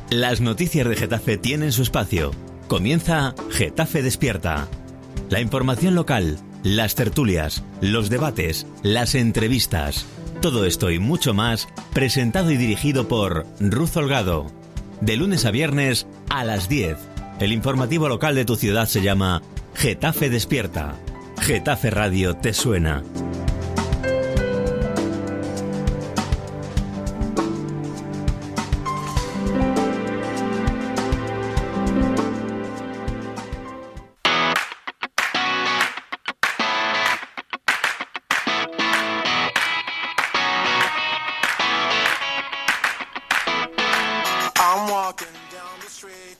Las noticias de Getafe tienen su espacio. Comienza Getafe Despierta. La información local, las tertulias, los debates, las entrevistas. Todo esto y mucho más, presentado y dirigido por Ruth Holgado. De lunes a viernes a las 10. El informativo local de tu ciudad se llama Getafe Despierta. Getafe Radio te suena.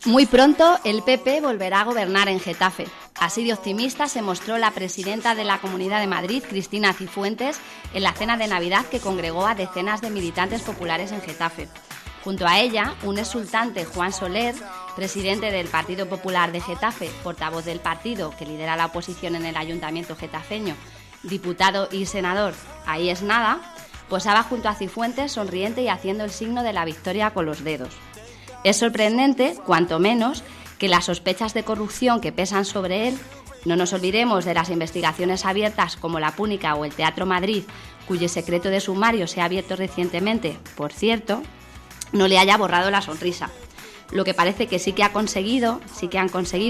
Muy pronto el PP volverá a gobernar en Getafe. Así de optimista se mostró la presidenta de la Comunidad de Madrid, Cristina Cifuentes, en la cena de Navidad que congregó a decenas de militantes populares en Getafe. Junto a ella, un exultante Juan Soler, presidente del Partido Popular de Getafe, portavoz del partido que lidera la oposición en el Ayuntamiento getafeño, diputado y senador, ahí es nada, posaba junto a Cifuentes sonriente y haciendo el signo de la victoria con los dedos. Es sorprendente, cuanto menos, que las sospechas de corrupción que pesan sobre él, no nos olvidemos de las investigaciones abiertas como la Púnica o el Teatro Madrid, cuyo secreto de sumario se ha abierto recientemente, por cierto, no le haya borrado la sonrisa. Lo que parece que sí que han conseguido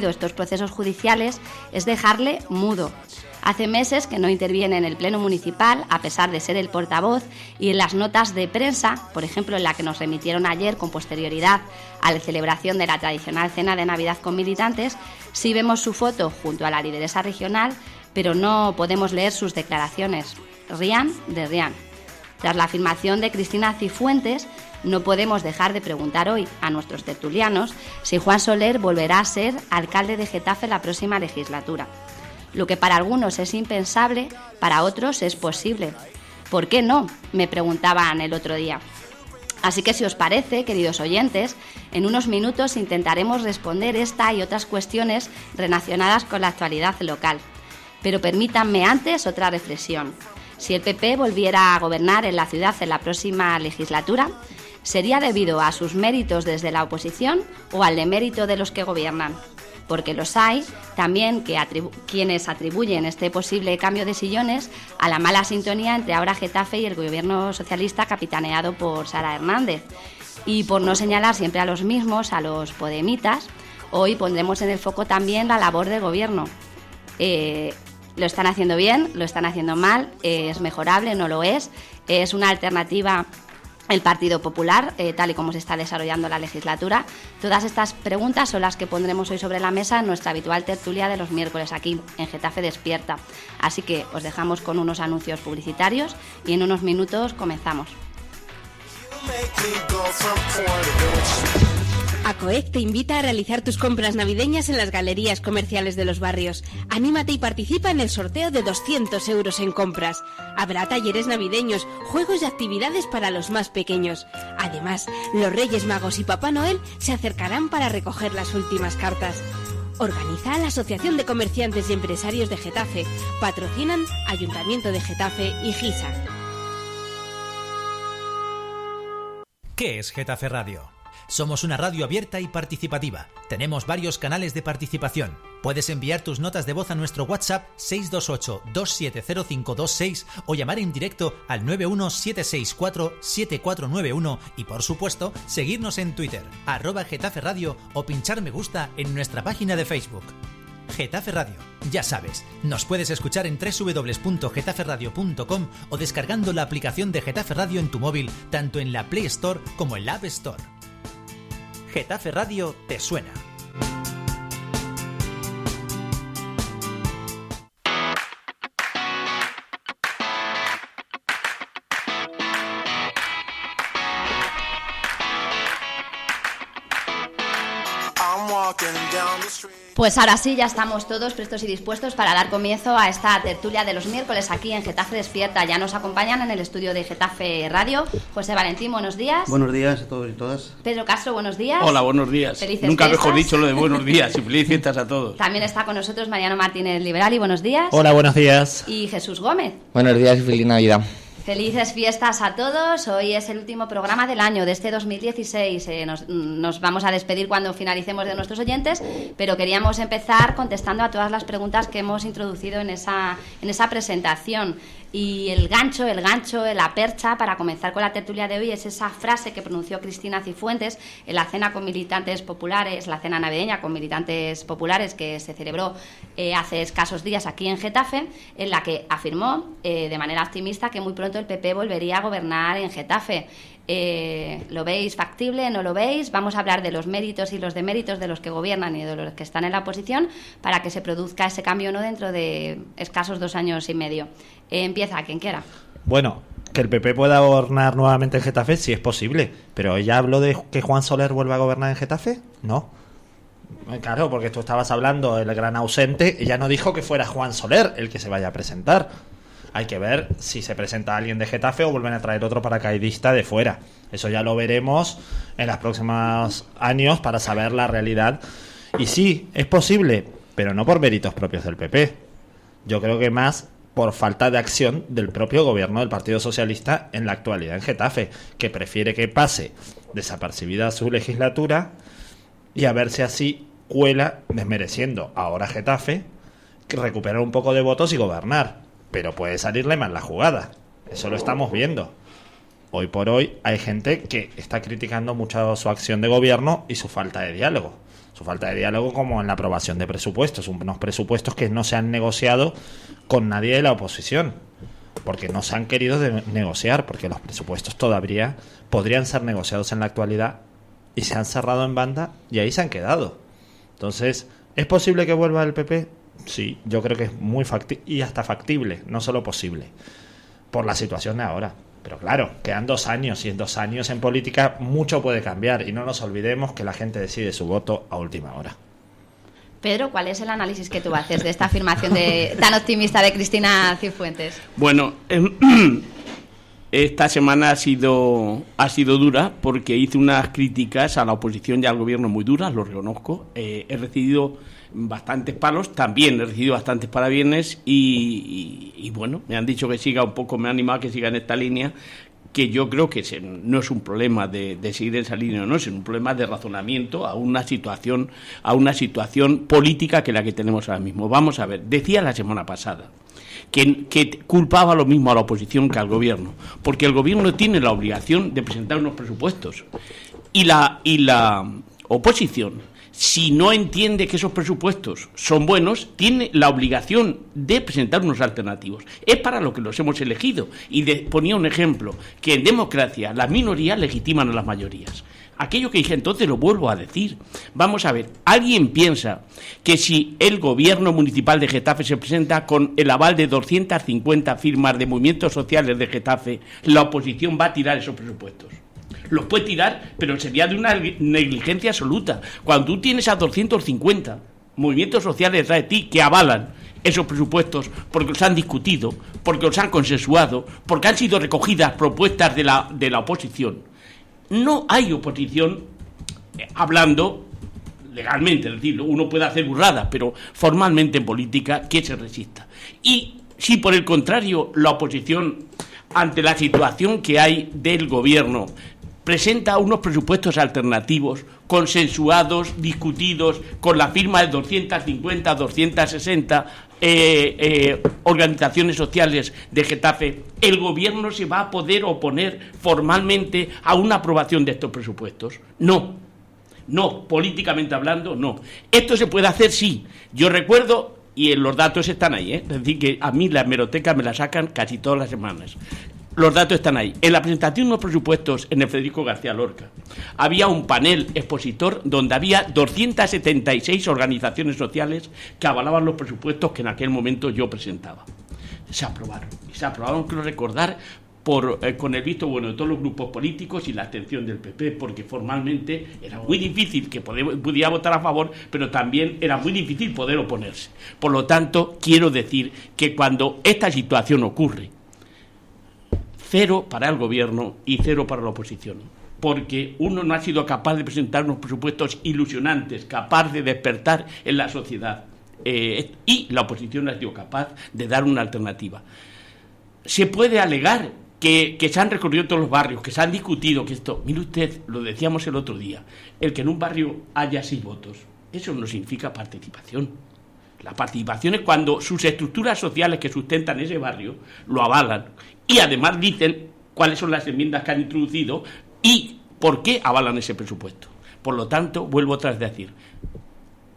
estos procesos judiciales es dejarle mudo. Hace meses que no interviene en el Pleno Municipal, a pesar de ser el portavoz, y en las notas de prensa, por ejemplo en la que nos remitieron ayer con posterioridad a la celebración de la tradicional cena de Navidad con militantes, sí vemos su foto junto a la lideresa regional, pero no podemos leer sus declaraciones. Rian de Rian. Tras la afirmación de Cristina Cifuentes, no podemos dejar de preguntar hoy a nuestros tertulianos si Juan Soler volverá a ser alcalde de Getafe la próxima legislatura. Lo que para algunos es impensable, para otros es posible. ¿Por qué no?, me preguntaban el otro día. Así que si os parece, queridos oyentes, en unos minutos intentaremos responder esta y otras cuestiones relacionadas con la actualidad local. Pero permítanme antes otra reflexión. Si el PP volviera a gobernar en la ciudad en la próxima legislatura, ¿sería debido a sus méritos desde la oposición o al demérito de los que gobiernan? Porque los hay también quienes atribuyen este posible cambio de sillones a la mala sintonía entre ahora Getafe y el gobierno socialista capitaneado por Sara Hernández. Y por no señalar siempre a los mismos, a los podemitas, hoy pondremos en el foco también la labor del gobierno. ¿Lo están haciendo bien? ¿Lo están haciendo mal? ¿Es mejorable? ¿No lo es? ¿Es una alternativa el Partido Popular, tal y como se está desarrollando la legislatura? Todas estas preguntas son las que pondremos hoy sobre la mesa en nuestra habitual tertulia de los miércoles aquí, en Getafe Despierta. Así que os dejamos con unos anuncios publicitarios y en unos minutos comenzamos. ACOEC te invita a realizar tus compras navideñas en las galerías comerciales de los barrios. Anímate y participa en el sorteo de 200 euros en compras. Habrá talleres navideños, juegos y actividades para los más pequeños. Además, los Reyes Magos y Papá Noel se acercarán para recoger las últimas cartas. Organiza la Asociación de Comerciantes y Empresarios de Getafe. Patrocinan Ayuntamiento de Getafe y GISA. ¿Qué es Getafe Radio? Somos una radio abierta y participativa. Tenemos varios canales de participación. Puedes enviar tus notas de voz a nuestro WhatsApp 628-270526 o llamar en directo al 91764-7491 y, por supuesto, seguirnos en Twitter, @Getafe Radio o pinchar me gusta en nuestra página de Facebook. Getafe Radio, ya sabes, nos puedes escuchar en www.getaferadio.com o descargando la aplicación de Getafe Radio en tu móvil, tanto en la Play Store como en la App Store. Getafe Radio te suena. I'm walking down the street. Pues ahora sí, ya estamos todos prestos y dispuestos para dar comienzo a esta tertulia de los miércoles aquí en Getafe Despierta. Ya nos acompañan en el estudio de Getafe Radio José Valentín, buenos días. Buenos días a todos y todas. Pedro Castro, buenos días. Hola, buenos días. Felices Nunca fiestas. mejor dicho lo de buenos días y felices fiestas a todos. También está con nosotros Mariano Martínez Liberali, buenos días. Hola, buenos días. Y Jesús Gómez. Buenos días y feliz Navidad. Felices fiestas a todos. Hoy es el último programa del año, de este 2016. Nos vamos a despedir cuando finalicemos de nuestros oyentes, pero queríamos empezar contestando a todas las preguntas que hemos introducido en esa presentación. Y el gancho, la percha para comenzar con la tertulia de hoy es esa frase que pronunció Cristina Cifuentes en la cena con militantes populares, la cena navideña con militantes populares que se celebró hace escasos días aquí en Getafe, en la que afirmó de manera optimista que muy pronto el PP volvería a gobernar en Getafe. ¿Lo veis factible? ¿No lo veis? Vamos a hablar de los méritos y los deméritos de los que gobiernan y de los que están en la oposición para que se produzca ese cambio no dentro de escasos 2 años y medio. Empieza quien quiera. Bueno, que el PP pueda gobernar nuevamente en Getafe sí es posible, pero ¿ella habló de que Juan Soler vuelva a gobernar en Getafe? No. Claro, porque tú estabas hablando del gran ausente, ella no dijo que fuera Juan Soler el que se vaya a presentar. Hay que ver si se presenta alguien de Getafe o vuelven a traer otro paracaidista de fuera. Eso ya lo veremos en los próximos años para saber la realidad. Y sí, es posible, pero no por méritos propios del PP. Yo creo que más por falta de acción del propio gobierno del Partido Socialista en la actualidad en Getafe, que prefiere que pase desapercibida su legislatura y a ver si así cuela, desmereciendo ahora Getafe, que recuperar un poco de votos y gobernar. Pero puede salirle mal la jugada. Eso lo estamos viendo. Hoy por hoy hay gente que está criticando mucho su acción de gobierno y su falta de diálogo. Su falta de diálogo como en la aprobación de presupuestos. Unos presupuestos que no se han negociado con nadie de la oposición. Porque no se han querido negociar. Porque los presupuestos todavía podrían ser negociados en la actualidad y se han cerrado en banda y ahí se han quedado. Entonces, ¿es posible que vuelva el PP? Sí, yo creo que es muy factible y hasta factible, no solo posible, por la situación de ahora. Pero claro, quedan 2 años y en 2 años en política mucho puede cambiar y no nos olvidemos que la gente decide su voto a última hora. Pedro, ¿cuál es el análisis que tú haces de esta afirmación tan optimista de Cristina Cifuentes? Bueno, esta semana ha sido dura porque hice unas críticas a la oposición y al gobierno muy duras, lo reconozco. He recibido bastantes palos, también he recibido bastantes parabienes y bueno, me han dicho que siga un poco, me han animado a que siga en esta línea, que yo creo que no es un problema de seguir en esa línea o no, es un problema de razonamiento a una situación política que la que tenemos ahora mismo. Vamos a ver, decía la semana pasada que culpaba lo mismo a la oposición que al gobierno, porque el gobierno tiene la obligación de presentar unos presupuestos y la oposición, si no entiende que esos presupuestos son buenos, tiene la obligación de presentar unos alternativos. Es para lo que los hemos elegido. Y ponía un ejemplo, que en democracia las minorías legitiman a las mayorías. Aquello que dije entonces lo vuelvo a decir. Vamos a ver, ¿alguien piensa que si el gobierno municipal de Getafe se presenta con el aval de 250 firmas de movimientos sociales de Getafe, la oposición va a tirar esos presupuestos? Los puede tirar, pero sería de una negligencia absoluta. Cuando tú tienes a 250 movimientos sociales detrás de ti que avalan esos presupuestos porque los han discutido, porque los han consensuado, porque han sido recogidas propuestas de la oposición, no hay oposición hablando legalmente, es decir, uno puede hacer burradas, pero formalmente en política que se resista. Y si por el contrario la oposición, ante la situación que hay del gobierno, presenta unos presupuestos alternativos, consensuados, discutidos, con la firma de 250, 260 organizaciones sociales de Getafe, el gobierno se va a poder oponer formalmente a una aprobación de estos presupuestos. No, políticamente hablando, no. Esto se puede hacer, sí. Yo recuerdo, y los datos están ahí, es decir, que a mí la hemeroteca me la sacan casi todas las semanas. Los datos están ahí. En la presentación de los presupuestos en el Federico García Lorca había un panel expositor donde había 276 organizaciones sociales que avalaban los presupuestos que en aquel momento yo presentaba. Se aprobaron, quiero recordar, con el visto bueno de todos los grupos políticos y la abstención del PP, porque formalmente era muy difícil que pudiera votar a favor, pero también era muy difícil poder oponerse. Por lo tanto, quiero decir que cuando esta situación ocurre, 0 para el gobierno y 0 para la oposición, porque uno no ha sido capaz de presentar unos presupuestos ilusionantes, capaz de despertar en la sociedad, y la oposición ha sido capaz de dar una alternativa. Se puede alegar que se han recorrido todos los barrios, que se han discutido, que esto... Mire usted, lo decíamos el otro día, el que en un barrio haya 6 votos, eso no significa participación. La participación es cuando sus estructuras sociales que sustentan ese barrio lo avalan y además dicen cuáles son las enmiendas que han introducido y por qué avalan ese presupuesto. Por lo tanto, vuelvo otra vez a decir,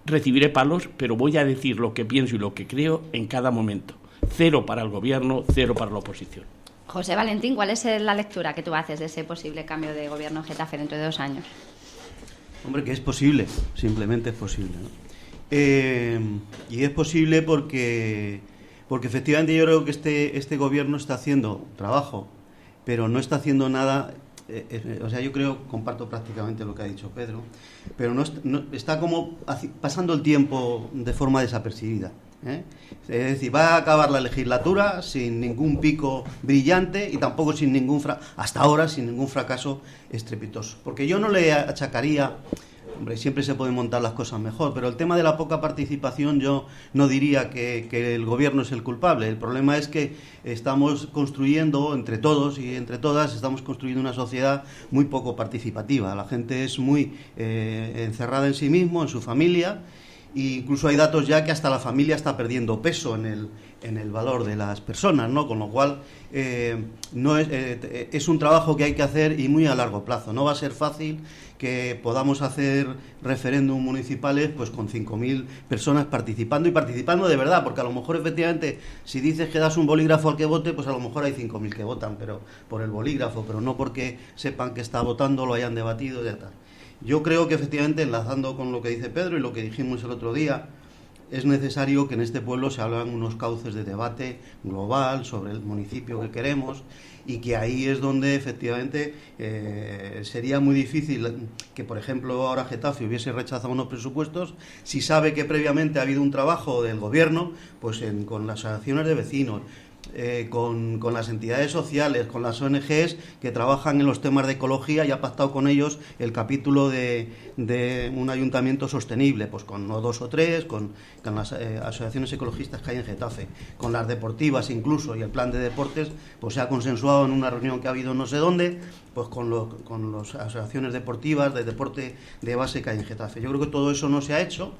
recibiré palos, pero voy a decir lo que pienso y lo que creo en cada momento. 0 para el gobierno, 0 para la oposición. José Valentín, ¿cuál es la lectura que tú haces de ese posible cambio de gobierno en Getafe dentro de 2 años? Hombre, que es posible, simplemente es posible, ¿no? Y es posible porque efectivamente yo creo que este gobierno está haciendo trabajo, pero no está haciendo nada. O sea, yo creo, comparto prácticamente lo que ha dicho Pedro, pero no está como pasando el tiempo de forma desapercibida, ¿eh? Es decir, va a acabar la legislatura sin ningún pico brillante y tampoco hasta ahora sin ningún fracaso estrepitoso, porque yo no le achacaría. Hombre, siempre se pueden montar las cosas mejor, pero el tema de la poca participación yo no diría que el gobierno es el culpable. El problema es que estamos construyendo, entre todos y entre todas, estamos construyendo una sociedad muy poco participativa. La gente es muy encerrada en sí mismo, en su familia, e incluso hay datos ya que hasta la familia está perdiendo peso en el valor de las personas, ¿no? Con lo cual es un trabajo que hay que hacer y muy a largo plazo. No va a ser fácil que podamos hacer referéndum municipales pues con 5.000 personas participando de verdad, porque a lo mejor efectivamente si dices que das un bolígrafo al que vote, pues a lo mejor hay 5.000 que votan, pero por el bolígrafo, pero no porque sepan que está votando, lo hayan debatido y ya tal. Yo creo que efectivamente, enlazando con lo que dice Pedro y lo que dijimos el otro día, es necesario que en este pueblo se abran unos cauces de debate global sobre el municipio que queremos, y que ahí es donde efectivamente sería muy difícil que, por ejemplo, ahora Getafe hubiese rechazado unos presupuestos si sabe que previamente ha habido un trabajo del gobierno pues con las asociaciones de vecinos, con las entidades sociales, con las ONGs que trabajan en los temas de ecología, y ha pactado con ellos el capítulo de un ayuntamiento sostenible, pues con no 2 o 3, con las asociaciones ecologistas que hay en Getafe, con las deportivas incluso, y el plan de deportes pues se ha consensuado en una reunión que ha habido no sé dónde, pues con las asociaciones deportivas de deporte de base que hay en Getafe. Yo creo que todo eso no se ha hecho.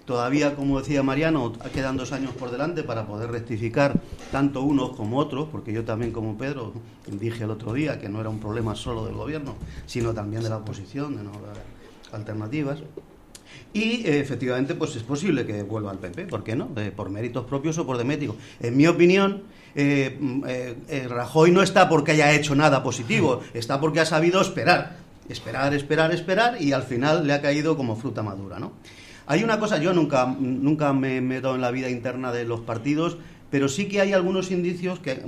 Todavía, como decía Mariano, quedan 2 años por delante para poder rectificar tanto unos como otros, porque yo también, como Pedro, dije el otro día que no era un problema solo del gobierno, sino también de la oposición, de no haber alternativas. Y efectivamente pues es posible que vuelva al PP, ¿por qué no? Por méritos propios o por deméritos. En mi opinión, Rajoy no está porque haya hecho nada positivo, está porque ha sabido esperar, y al final le ha caído como fruta madura, ¿no? Hay una cosa, yo nunca me he metido en la vida interna de los partidos, pero sí que hay algunos indicios que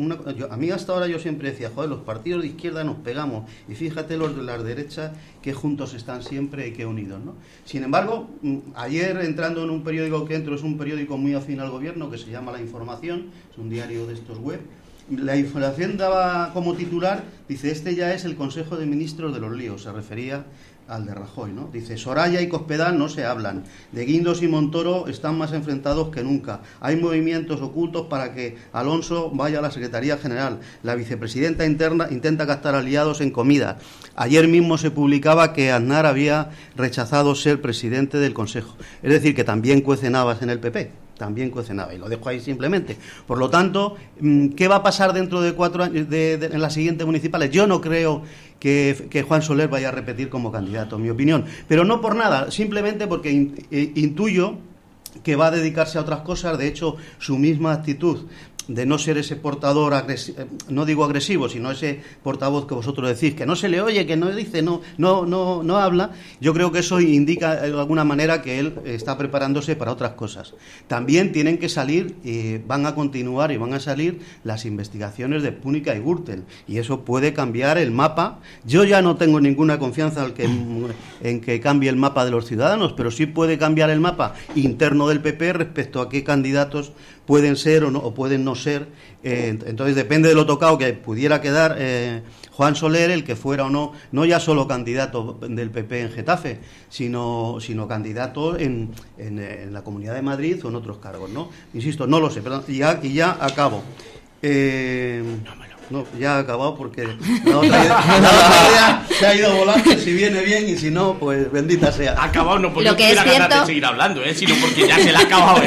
a mí hasta ahora yo siempre decía, joder, los partidos de izquierda nos pegamos, y fíjate los de las derechas que juntos están siempre y que unidos, ¿no? Sin embargo, ayer, entrando en un periódico que entro, es un periódico muy afín al gobierno que se llama La Información, es un diario de estos web. La Información daba como titular, dice, este ya es el Consejo de Ministros de los líos, se refería al de Rajoy, ¿no? Dice, Soraya y Cospedal no se hablan, de Guindos y Montoro están más enfrentados que nunca, hay movimientos ocultos para que Alonso vaya a la Secretaría General, la vicepresidenta interna intenta captar aliados en comida, ayer mismo se publicaba que Aznar había rechazado ser presidente del Consejo, es decir, que también cuecen habas en el PP, y lo dejo ahí simplemente. Por lo tanto, ¿qué va a pasar dentro de 4 años en las siguientes municipales? Yo no creo que Juan Soler vaya a repetir como candidato, en mi opinión, pero no por nada, simplemente porque intuyo que va a dedicarse a otras cosas. De hecho, su misma actitud no ser ese portador no digo agresivo, sino ese portavoz que vosotros decís, que no se le oye, que no dice, no habla, yo creo que eso indica de alguna manera que él está preparándose para otras cosas. También tienen que salir, van a continuar y van a salir las investigaciones de Púnica y Gürtel, y eso puede cambiar el mapa. Yo ya no tengo ninguna confianza en que cambie el mapa de los Ciudadanos, pero sí puede cambiar el mapa interno del PP respecto a qué candidatos pueden ser o pueden no ser. Entonces depende de lo tocado que pudiera quedar Juan Soler, el que fuera o no ya solo candidato del PP en Getafe, sino candidato en la Comunidad de Madrid o en otros cargos, ¿no? Insisto, no lo sé, perdón, y ya acabo. No, ya ha acabado porque la otra idea se ha ido volando, si viene bien y si no, pues bendita sea. Ha acabado no porque tuviera ganas de seguir hablando, sino porque ya se la ha acabado.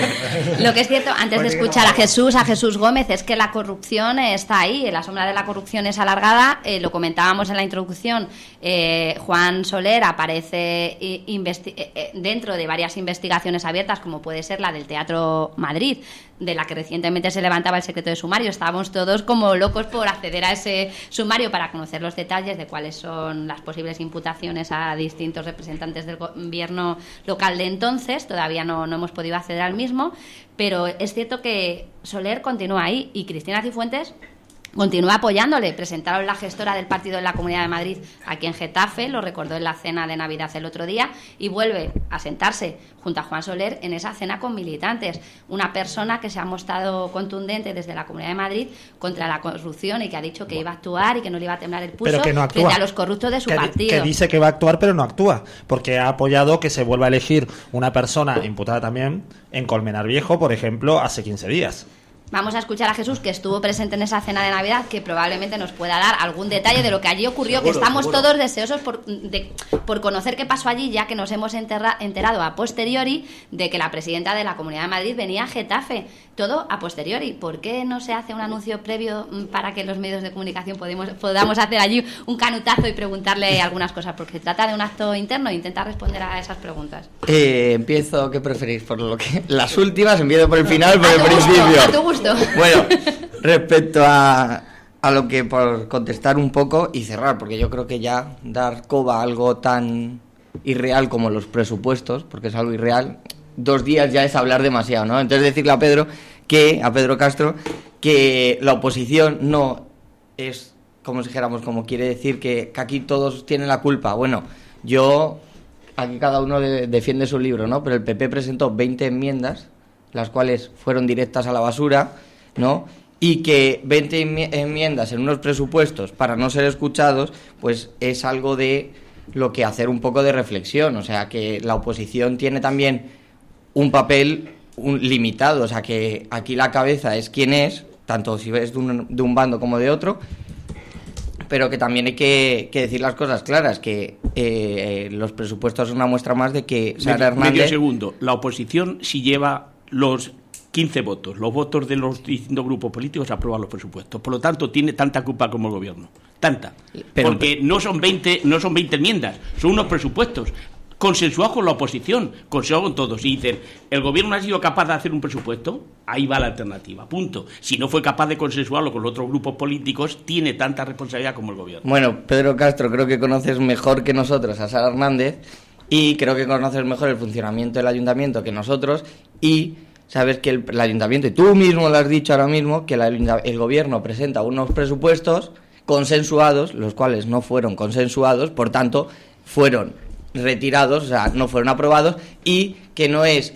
Lo que es cierto, antes de escuchar a Jesús Gómez, es que la corrupción está ahí, la sombra de la corrupción es alargada, lo comentábamos en la introducción, Juan Soler aparece dentro de varias investigaciones abiertas, como puede ser la del Teatro Madrid, de la que recientemente se levantaba el secreto de sumario. Estábamos todos como locos por acceder a ese sumario para conocer los detalles de cuáles son las posibles imputaciones a distintos representantes del gobierno local de entonces. Todavía no hemos podido acceder al mismo, pero es cierto que Soler continúa ahí y Cristina Cifuentes continúa apoyándole. Presentaron la gestora del partido en la Comunidad de Madrid aquí en Getafe, lo recordó en la cena de Navidad el otro día, y vuelve a sentarse junto a Juan Soler en esa cena con militantes. Una persona que se ha mostrado contundente desde la Comunidad de Madrid contra la corrupción y que ha dicho que iba a actuar y que no le iba a temblar el pulso frente a los corruptos de su partido. Que dice que va a actuar pero no actúa, porque ha apoyado que se vuelva a elegir una persona imputada también en Colmenar Viejo, por ejemplo, hace 15 días. Vamos a escuchar a Jesús, que estuvo presente en esa cena de Navidad, que probablemente nos pueda dar algún detalle de lo que allí ocurrió, que estamos todos deseosos por conocer qué pasó allí, ya que nos hemos enterado a posteriori de que la presidenta de la Comunidad de Madrid venía a Getafe. Todo a posteriori. ¿Por qué no se hace un anuncio previo para que los medios de comunicación podamos hacer allí un canutazo y preguntarle algunas cosas? Porque se trata de un acto interno e intenta responder a esas preguntas. Empiezo, ¿qué preferís? Por lo que las últimas, empiezo por el final, por el principio. A tu gusto. Bueno, respecto a lo que, por contestar un poco y cerrar, porque yo creo que ya dar coba a algo tan irreal como los presupuestos, porque es algo irreal, 2 días ya es hablar demasiado, ¿no? Entonces decirle a Pedro Castro, que la oposición no es, como si dijéramos, como quiere decir que aquí todos tienen la culpa. Bueno, aquí cada uno defiende su libro, ¿no? Pero el PP presentó 20 enmiendas, las cuales fueron directas a la basura, ¿no? Y que 20 enmiendas en unos presupuestos para no ser escuchados, pues es algo de lo que hacer un poco de reflexión. O sea, que la oposición tiene también un papel limitado. O sea, que aquí la cabeza es quien es, tanto si es de un bando como de otro, pero que también hay que decir las cosas claras, que los presupuestos son una muestra más de que Sara Hernández... Medio segundo. La oposición, si lleva los 15 votos, los votos de los distintos grupos políticos, aprueban los presupuestos. Por lo tanto, tiene tanta culpa como el gobierno. Tanta. Porque no son 20 enmiendas, son unos presupuestos consensuados con la oposición, consensuados con todos. Y dicen, ¿el gobierno no ha sido capaz de hacer un presupuesto? Ahí va la alternativa, punto. Si no fue capaz de consensuarlo con los otros grupos políticos, tiene tanta responsabilidad como el gobierno. Bueno, Pedro Castro, creo que conoces mejor que nosotros a Sara Hernández, y creo que conoces mejor el funcionamiento del ayuntamiento que nosotros, y sabes que el ayuntamiento, y tú mismo lo has dicho ahora mismo, que el gobierno presenta unos presupuestos consensuados, los cuales no fueron consensuados, por tanto, fueron retirados, o sea, no fueron aprobados, y que no es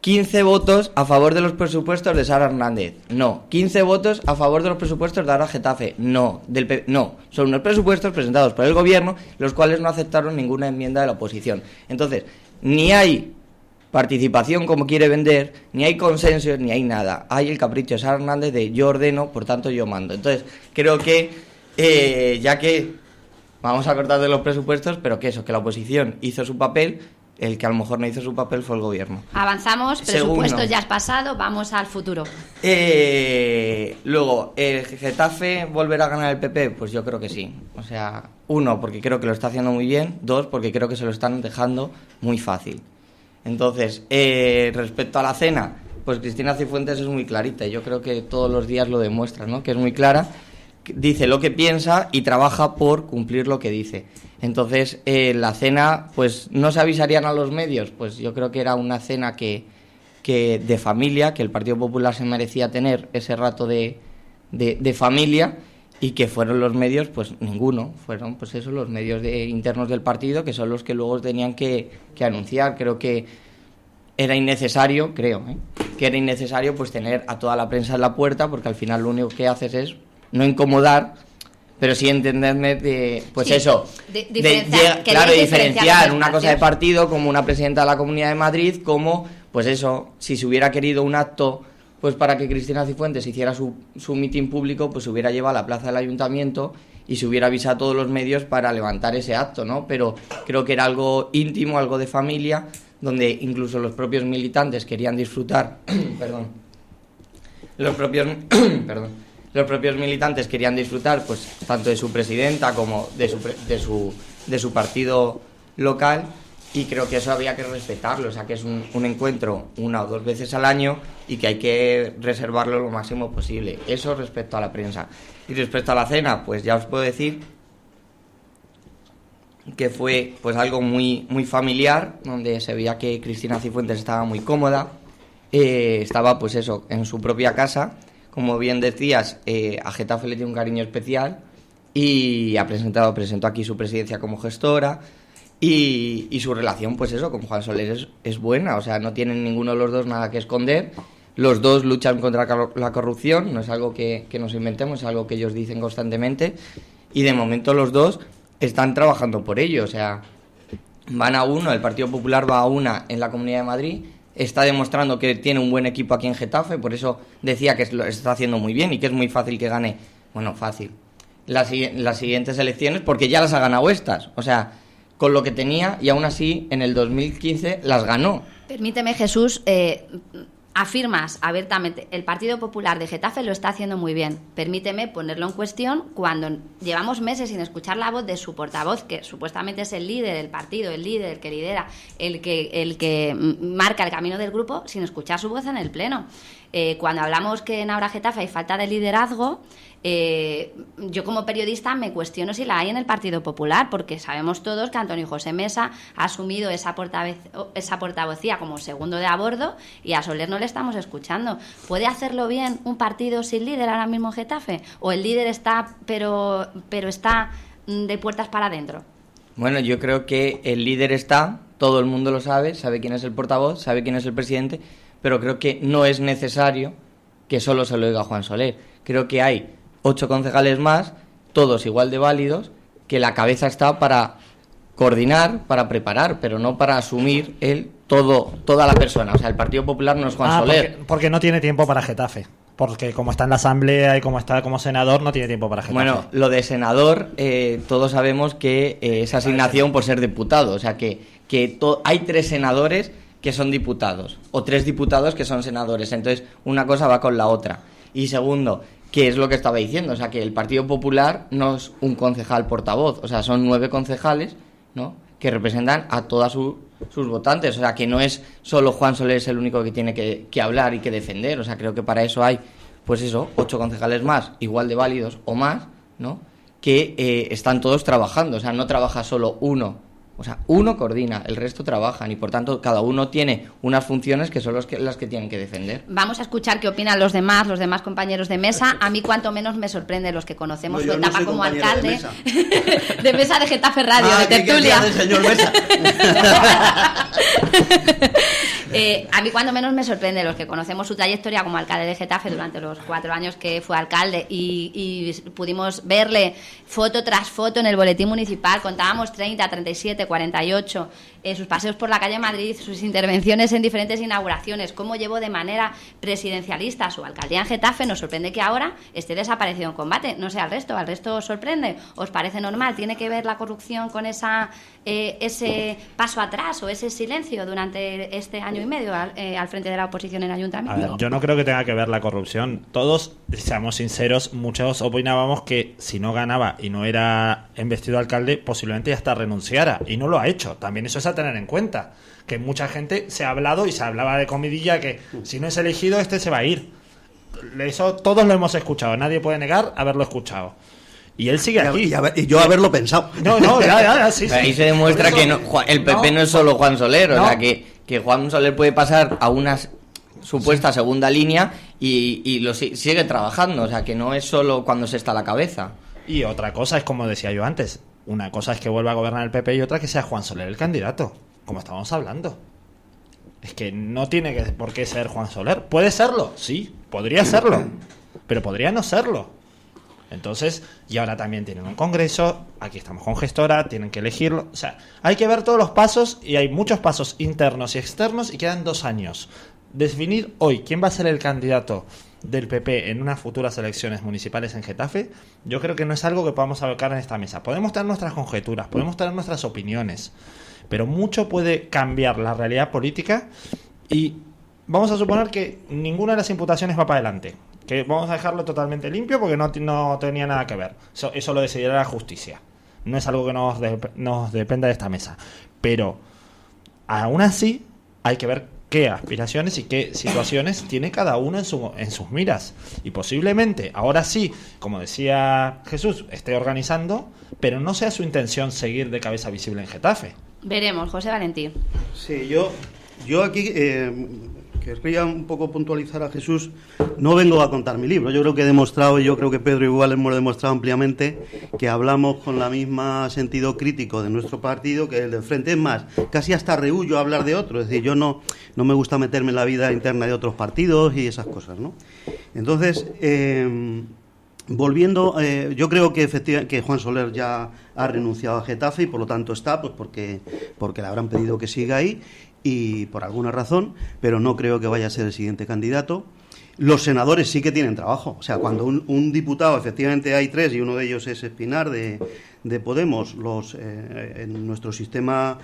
15 votos a favor de los presupuestos de Sara Hernández, no, 15 votos a favor de los presupuestos de Ara Getafe, no, son unos presupuestos presentados por el gobierno, los cuales no aceptaron ninguna enmienda de la oposición. Entonces, ni hay participación como quiere vender, ni hay consensos, ni hay nada. Hay el capricho de Sara Hernández de yo ordeno, por tanto yo mando. Entonces, creo que, ya que vamos a cortar de los presupuestos, pero que la oposición hizo su papel, el que a lo mejor no hizo su papel fue el gobierno. Avanzamos, presupuestos ya has pasado, vamos al futuro. Luego, ¿el Getafe volverá a ganar el PP? Pues yo creo que sí. O sea, 1, porque creo que lo está haciendo muy bien, 2, porque creo que se lo están dejando muy fácil. Entonces, respecto a la cena, pues Cristina Cifuentes es muy clarita y yo creo que todos los días lo demuestra, ¿no? Que es muy clara, dice lo que piensa y trabaja por cumplir lo que dice. Entonces, la cena, pues no se avisarían a los medios, pues yo creo que era una cena que de familia, que el Partido Popular se merecía tener ese rato de familia, y que fueron los medios, pues ninguno, fueron pues eso, los medios internos del partido, que son los que luego tenían que anunciar. Creo que era innecesario, que era innecesario pues tener a toda la prensa en la puerta, porque al final lo único que haces es no incomodar, pero sí entenderme de, pues sí, eso, diferenciar una cosa de partido, como una presidenta de la Comunidad de Madrid, como, pues eso, si se hubiera querido un acto, pues para que Cristina Cifuentes hiciera su mitin público, pues se hubiera llevado a la plaza del ayuntamiento y se hubiera avisado a todos los medios para levantar ese acto, ¿no? Pero creo que era algo íntimo, algo de familia, donde incluso los propios militantes querían disfrutar, los propios militantes querían disfrutar, pues tanto de su presidenta como de su partido local, y creo que eso había que respetarlo, o sea que es un encuentro 1 o 2 veces al año y que hay que reservarlo lo máximo posible. Eso respecto a la prensa. Y respecto a la cena, pues ya os puedo decir que fue pues algo muy, muy familiar, donde se veía que Cristina Cifuentes estaba muy cómoda, estaba pues eso, en su propia casa. Como bien decías, a Getafe le tiene un cariño especial y presentó aquí su presidencia como gestora. Y su relación, pues eso, con Juan Soler es buena, o sea, no tienen ninguno de los dos nada que esconder. Los dos luchan contra la corrupción, no es algo que nos inventemos, es algo que ellos dicen constantemente. Y de momento los dos están trabajando por ello, o sea, van a uno, el Partido Popular va a una en la Comunidad de Madrid, está demostrando que tiene un buen equipo aquí en Getafe, por eso decía que lo está haciendo muy bien y que es muy fácil que gane, bueno, fácil, las siguientes elecciones, porque ya las ha ganado estas, o sea, con lo que tenía, y aún así en el 2015 las ganó. Permíteme, Jesús, afirmas abiertamente, el Partido Popular de Getafe lo está haciendo muy bien. Permíteme ponerlo en cuestión cuando llevamos meses sin escuchar la voz de su portavoz, que supuestamente es el líder del partido, el líder, el que lidera, el que marca el camino del grupo, sin escuchar su voz en el Pleno. Cuando hablamos que en Ahora Getafe hay falta de liderazgo, yo como periodista me cuestiono si la hay en el Partido Popular, porque sabemos todos que Antonio José Mesa ha asumido esa portavocía como segundo de a bordo, y a Soler no le estamos escuchando. ¿Puede hacerlo bien un partido sin líder ahora mismo en Getafe? ¿O el líder está, pero está de puertas para adentro? Bueno, yo creo que el líder está, todo el mundo lo sabe quién es el portavoz, sabe quién es el presidente, pero creo que no es necesario que solo se lo diga Juan Soler. Creo que hay 8 concejales más, todos igual de válidos, que la cabeza está para coordinar, para preparar, pero no para asumir toda la persona. O sea, el Partido Popular no es Juan Soler. Porque no tiene tiempo para Getafe. Porque como está en la Asamblea y como está como senador, no tiene tiempo para Getafe. Bueno, lo de senador, todos sabemos que es asignación por ser diputado. O sea, que hay 3 senadores que son diputados, o 3 diputados que son senadores. Entonces, una cosa va con la otra. Y segundo, que es lo que estaba diciendo, o sea, que el Partido Popular no es un concejal portavoz, o sea, son 9 concejales, ¿no?, que representan a todas sus votantes, o sea, que no es solo Juan Soler es el único que tiene que hablar y que defender, o sea, creo que para eso hay, pues eso, 8 concejales más, igual de válidos o más, ¿no?, que están todos trabajando, o sea, no trabaja solo uno. O sea, uno coordina, el resto trabajan y por tanto cada uno tiene unas funciones que son las que tienen que defender. Vamos a escuchar qué opinan los demás compañeros de mesa. A mí cuanto menos me sorprende los que conocemos su etapa como alcalde de mesa de Getafe Radio, de tertulia. Señor Mesa. A mí cuando menos me sorprende los que conocemos su trayectoria como alcalde de Getafe durante los 4 años que fue alcalde y pudimos verle foto tras foto en el boletín municipal, contábamos 30, 37, 48, sus paseos por la calle Madrid, sus intervenciones en diferentes inauguraciones, cómo llevó de manera presidencialista su alcaldía en Getafe. Nos sorprende que ahora esté desaparecido en combate. No sé, al resto os sorprende, os parece normal. ¿Tiene que ver la corrupción con ese paso atrás o ese silencio durante este año y y medio al frente de la oposición en el ayuntamiento. A ver, yo no creo que tenga que ver la corrupción. Todos, seamos sinceros, muchos opinábamos que si no ganaba y no era investido alcalde, posiblemente ya hasta renunciara. Y no lo ha hecho. También eso es a tener en cuenta. Que mucha gente se ha hablado y se hablaba de comidilla que si no es elegido, este se va a ir. Eso todos lo hemos escuchado. Nadie puede negar haberlo escuchado. Y él sigue aquí. Y yo haberlo pensado. No, sí. Ahí se demuestra que el PP no es solo Juan Soler, No. o sea, que Juan Soler puede pasar a una supuesta segunda línea y lo sigue trabajando, o sea, que no es solo cuando se está a la cabeza. Y otra cosa es, como decía yo antes, una cosa es que vuelva a gobernar el PP y otra que sea Juan Soler el candidato, como estábamos hablando. Es que no tiene por qué ser Juan Soler. ¿Puede serlo? Sí, podría serlo, pero podría no serlo. Entonces, y ahora también tienen un congreso, aquí estamos con gestora, tienen que elegirlo. O sea, hay que ver todos los pasos y hay muchos pasos internos y externos y quedan 2 años. Definir hoy quién va a ser el candidato del PP en unas futuras elecciones municipales en Getafe, yo creo que no es algo que podamos abocar en esta mesa. Podemos tener nuestras conjeturas, podemos tener nuestras opiniones, pero mucho puede cambiar la realidad política y vamos a suponer que ninguna de las imputaciones va para adelante. Que vamos a dejarlo totalmente limpio porque no tenía nada que ver. Eso lo decidirá la justicia. No es algo que nos dependa de esta mesa. Pero aún así hay que ver qué aspiraciones y qué situaciones tiene cada uno en sus miras. Y posiblemente, ahora sí, como decía Jesús, esté organizando, pero no sea su intención seguir de cabeza visible en Getafe. Veremos, José Valentín. Sí, yo aquí querría un poco puntualizar a Jesús. No vengo a contar mi libro. Yo creo que he demostrado, y yo creo que Pedro igual hemos demostrado ampliamente, que hablamos con la misma sentido crítico de nuestro partido que el del Frente. Es más, casi hasta rehuyo a hablar de otro. Es decir, yo no me gusta meterme en la vida interna de otros partidos y esas cosas, ¿no? Entonces, volviendo, yo creo que efectivamente que Juan Soler ya ha renunciado a Getafe y por lo tanto está, pues porque le habrán pedido que siga ahí y por alguna razón, pero no creo que vaya a ser el siguiente candidato. Los senadores sí que tienen trabajo. O sea, cuando un diputado, efectivamente hay 3 y uno de ellos es Espinar de Podemos, en nuestro sistema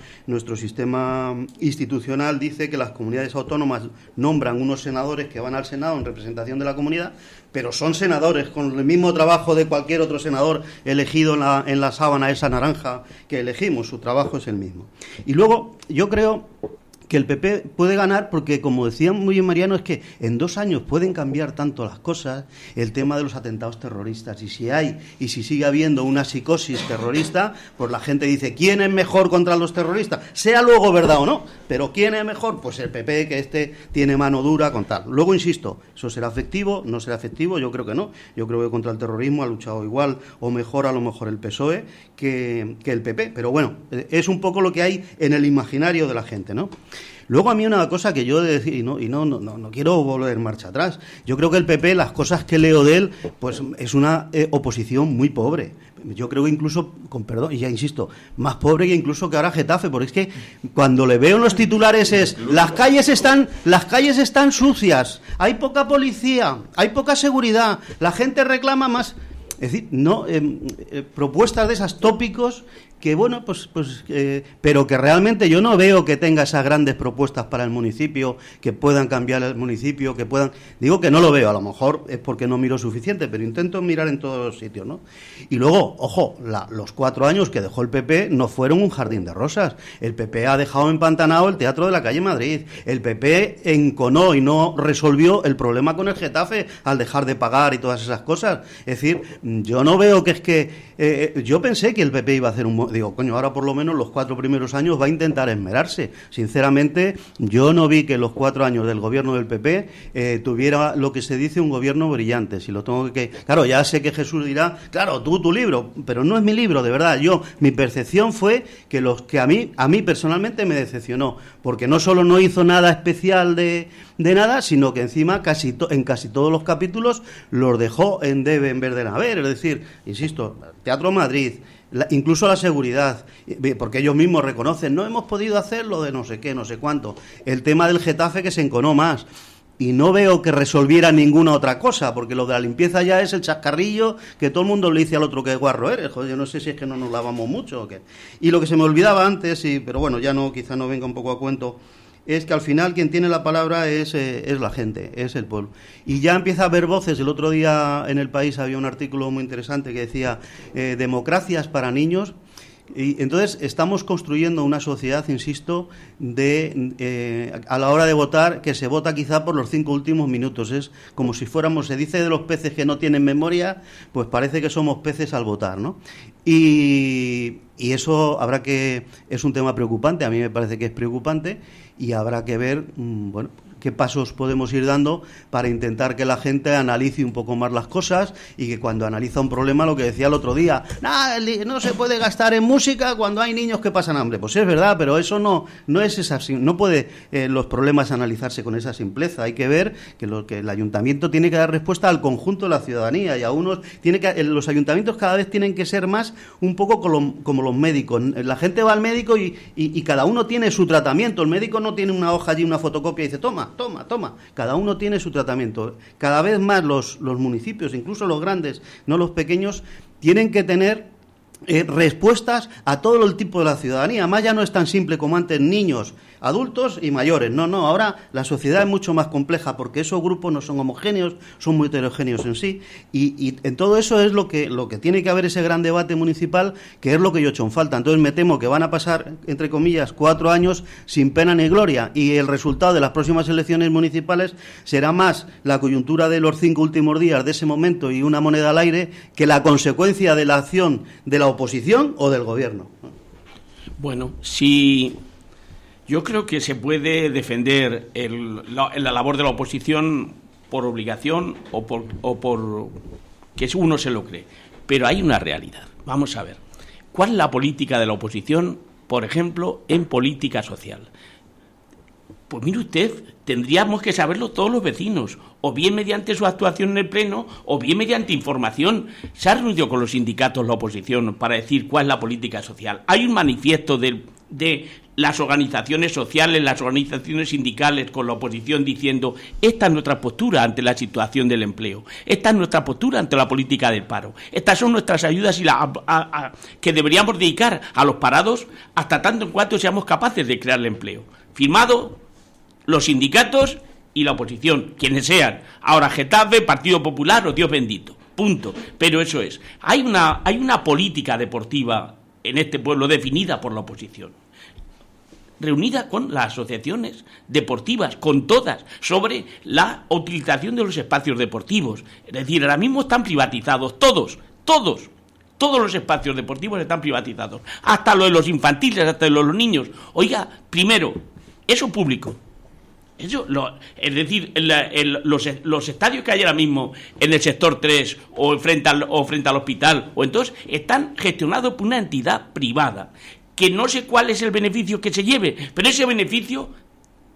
institucional dice que las comunidades autónomas nombran unos senadores que van al Senado en representación de la comunidad, pero son senadores con el mismo trabajo de cualquier otro senador elegido en la sábana esa naranja que elegimos. Su trabajo es el mismo. Y luego, yo creo que el PP puede ganar porque, como decía muy bien Mariano, es que en 2 años pueden cambiar tanto las cosas. El tema de los atentados terroristas, y si sigue habiendo una psicosis terrorista, pues la gente dice, ¿quién es mejor contra los terroristas? Sea luego verdad o no, pero ¿quién es mejor? Pues el PP, que tiene mano dura con tal. Luego, insisto, ¿eso será efectivo? ¿No será efectivo? Yo creo que no. Yo creo que contra el terrorismo ha luchado igual o mejor, a lo mejor, el PSOE que el PP. Pero bueno, es un poco lo que hay en el imaginario de la gente, ¿no? Luego, a mí una cosa que yo decía, y no quiero volver marcha atrás, yo creo que el PP, las cosas que leo de él, pues es una oposición muy pobre. Yo creo que incluso, con perdón, y ya insisto, más pobre que incluso que ahora Getafe, porque es que cuando le veo en los titulares es, las calles están sucias, hay poca policía, hay poca seguridad, la gente reclama más. Es decir, propuestas de esas, tópicos que, bueno, pero que realmente yo no veo que tenga esas grandes propuestas para el municipio, que puedan cambiar el municipio, que puedan... Digo que no lo veo, a lo mejor es porque no miro suficiente, pero intento mirar en todos los sitios, ¿no? Y luego, ojo, los 4 años que dejó el PP no fueron un jardín de rosas. El PP ha dejado empantanado el Teatro de la Calle Madrid. El PP enconó y no resolvió el problema con el Getafe al dejar de pagar y todas esas cosas. Es decir, yo no veo que es que... yo pensé que el PP iba a hacer digo, coño, ahora por lo menos los 4 primeros años va a intentar esmerarse. Sinceramente, yo no vi que los 4 años del gobierno del PP tuviera lo que se dice un gobierno brillante. Si lo tengo que... Claro, ya sé que Jesús dirá, claro, tu libro, pero no es mi libro, de verdad. Mi percepción fue que a mí personalmente me decepcionó, porque no solo no hizo nada especial de nada, sino que encima en casi todos los capítulos los dejó en debe en vez de haber. Es decir, insisto, Teatro Madrid, incluso la seguridad, porque ellos mismos reconocen, no hemos podido hacerlo de no sé qué, no sé cuánto. El tema del Getafe, que se enconó más. Y no veo que resolviera ninguna otra cosa, porque lo de la limpieza ya es el chascarrillo que todo el mundo le dice al otro que guarro eres. Joder, yo no sé si es que no nos lavamos mucho o qué. Y lo que se me olvidaba antes, pero bueno, ya no, quizá no venga un poco a cuento, es que al final quien tiene la palabra es la gente, es el pueblo. Y ya empieza a haber voces. El otro día en El País había un artículo muy interesante que decía democracias para niños. Y entonces estamos construyendo una sociedad, insisto, a la hora de votar, que se vota quizá por los 5 últimos minutos. Es como si fuéramos, se dice de los peces que no tienen memoria, pues parece que somos peces al votar, ¿no? Y eso es un tema preocupante, a mí me parece que es preocupante, y habrá que ver, qué pasos podemos ir dando para intentar que la gente analice un poco más las cosas, y que cuando analiza un problema, lo que decía el otro día, no se puede gastar en música cuando hay niños que pasan hambre. Pues es verdad, pero eso no es esa, no puede los problemas analizarse con esa simpleza. Hay que ver que el ayuntamiento tiene que dar respuesta al conjunto de la ciudadanía, y a unos los ayuntamientos cada vez tienen que ser más un poco como los médicos. La gente va al médico y cada uno tiene su tratamiento. El médico no tiene una hoja allí, una fotocopia y dice toma. Cada uno tiene su tratamiento. Cada vez más los municipios, incluso los grandes, no los pequeños, tienen que tener respuestas a todo el tipo de la ciudadanía. Más ya no es tan simple como antes, niños, adultos y mayores. No, ahora la sociedad es mucho más compleja, porque esos grupos no son homogéneos, son muy heterogéneos en sí, y en todo eso es lo que tiene que haber ese gran debate municipal, que es lo que yo he hecho en falta. Entonces me temo que van a pasar, entre comillas, 4 años sin pena ni gloria, y el resultado de las próximas elecciones municipales será más la coyuntura de los 5 últimos días de ese momento y una moneda al aire, que la consecuencia de la acción de la oposición o del gobierno. Bueno, si yo creo que se puede defender la labor de la oposición por obligación o por que uno se lo cree, pero hay una realidad. Vamos a ver, ¿cuál es la política de la oposición, por ejemplo, en política social? Pues mire usted, tendríamos que saberlo todos los vecinos, o bien mediante su actuación en el Pleno, o bien mediante información. Se ha reunido con los sindicatos la oposición para decir cuál es la política social. Hay un manifiesto de las organizaciones sociales, las organizaciones sindicales con la oposición diciendo: esta es nuestra postura ante la situación del empleo, esta es nuestra postura ante la política del paro, estas son nuestras ayudas que deberíamos dedicar a los parados hasta tanto en cuanto seamos capaces de crear el empleo. Firmado los sindicatos y la oposición, quienes sean, ahora Getafe, Partido Popular o Dios bendito, punto. Pero eso es, hay una política deportiva en este pueblo definida por la oposición, reunida con las asociaciones deportivas, con todas, sobre la utilización de los espacios deportivos. Es decir, ahora mismo están privatizados todos los espacios deportivos están privatizados, hasta lo de los infantiles, hasta lo de los niños. Oiga, primero, eso público. Es decir, los estadios que hay ahora mismo en el sector 3 o frente al hospital, o entonces están gestionados por una entidad privada, que no sé cuál es el beneficio que se lleve, pero ese beneficio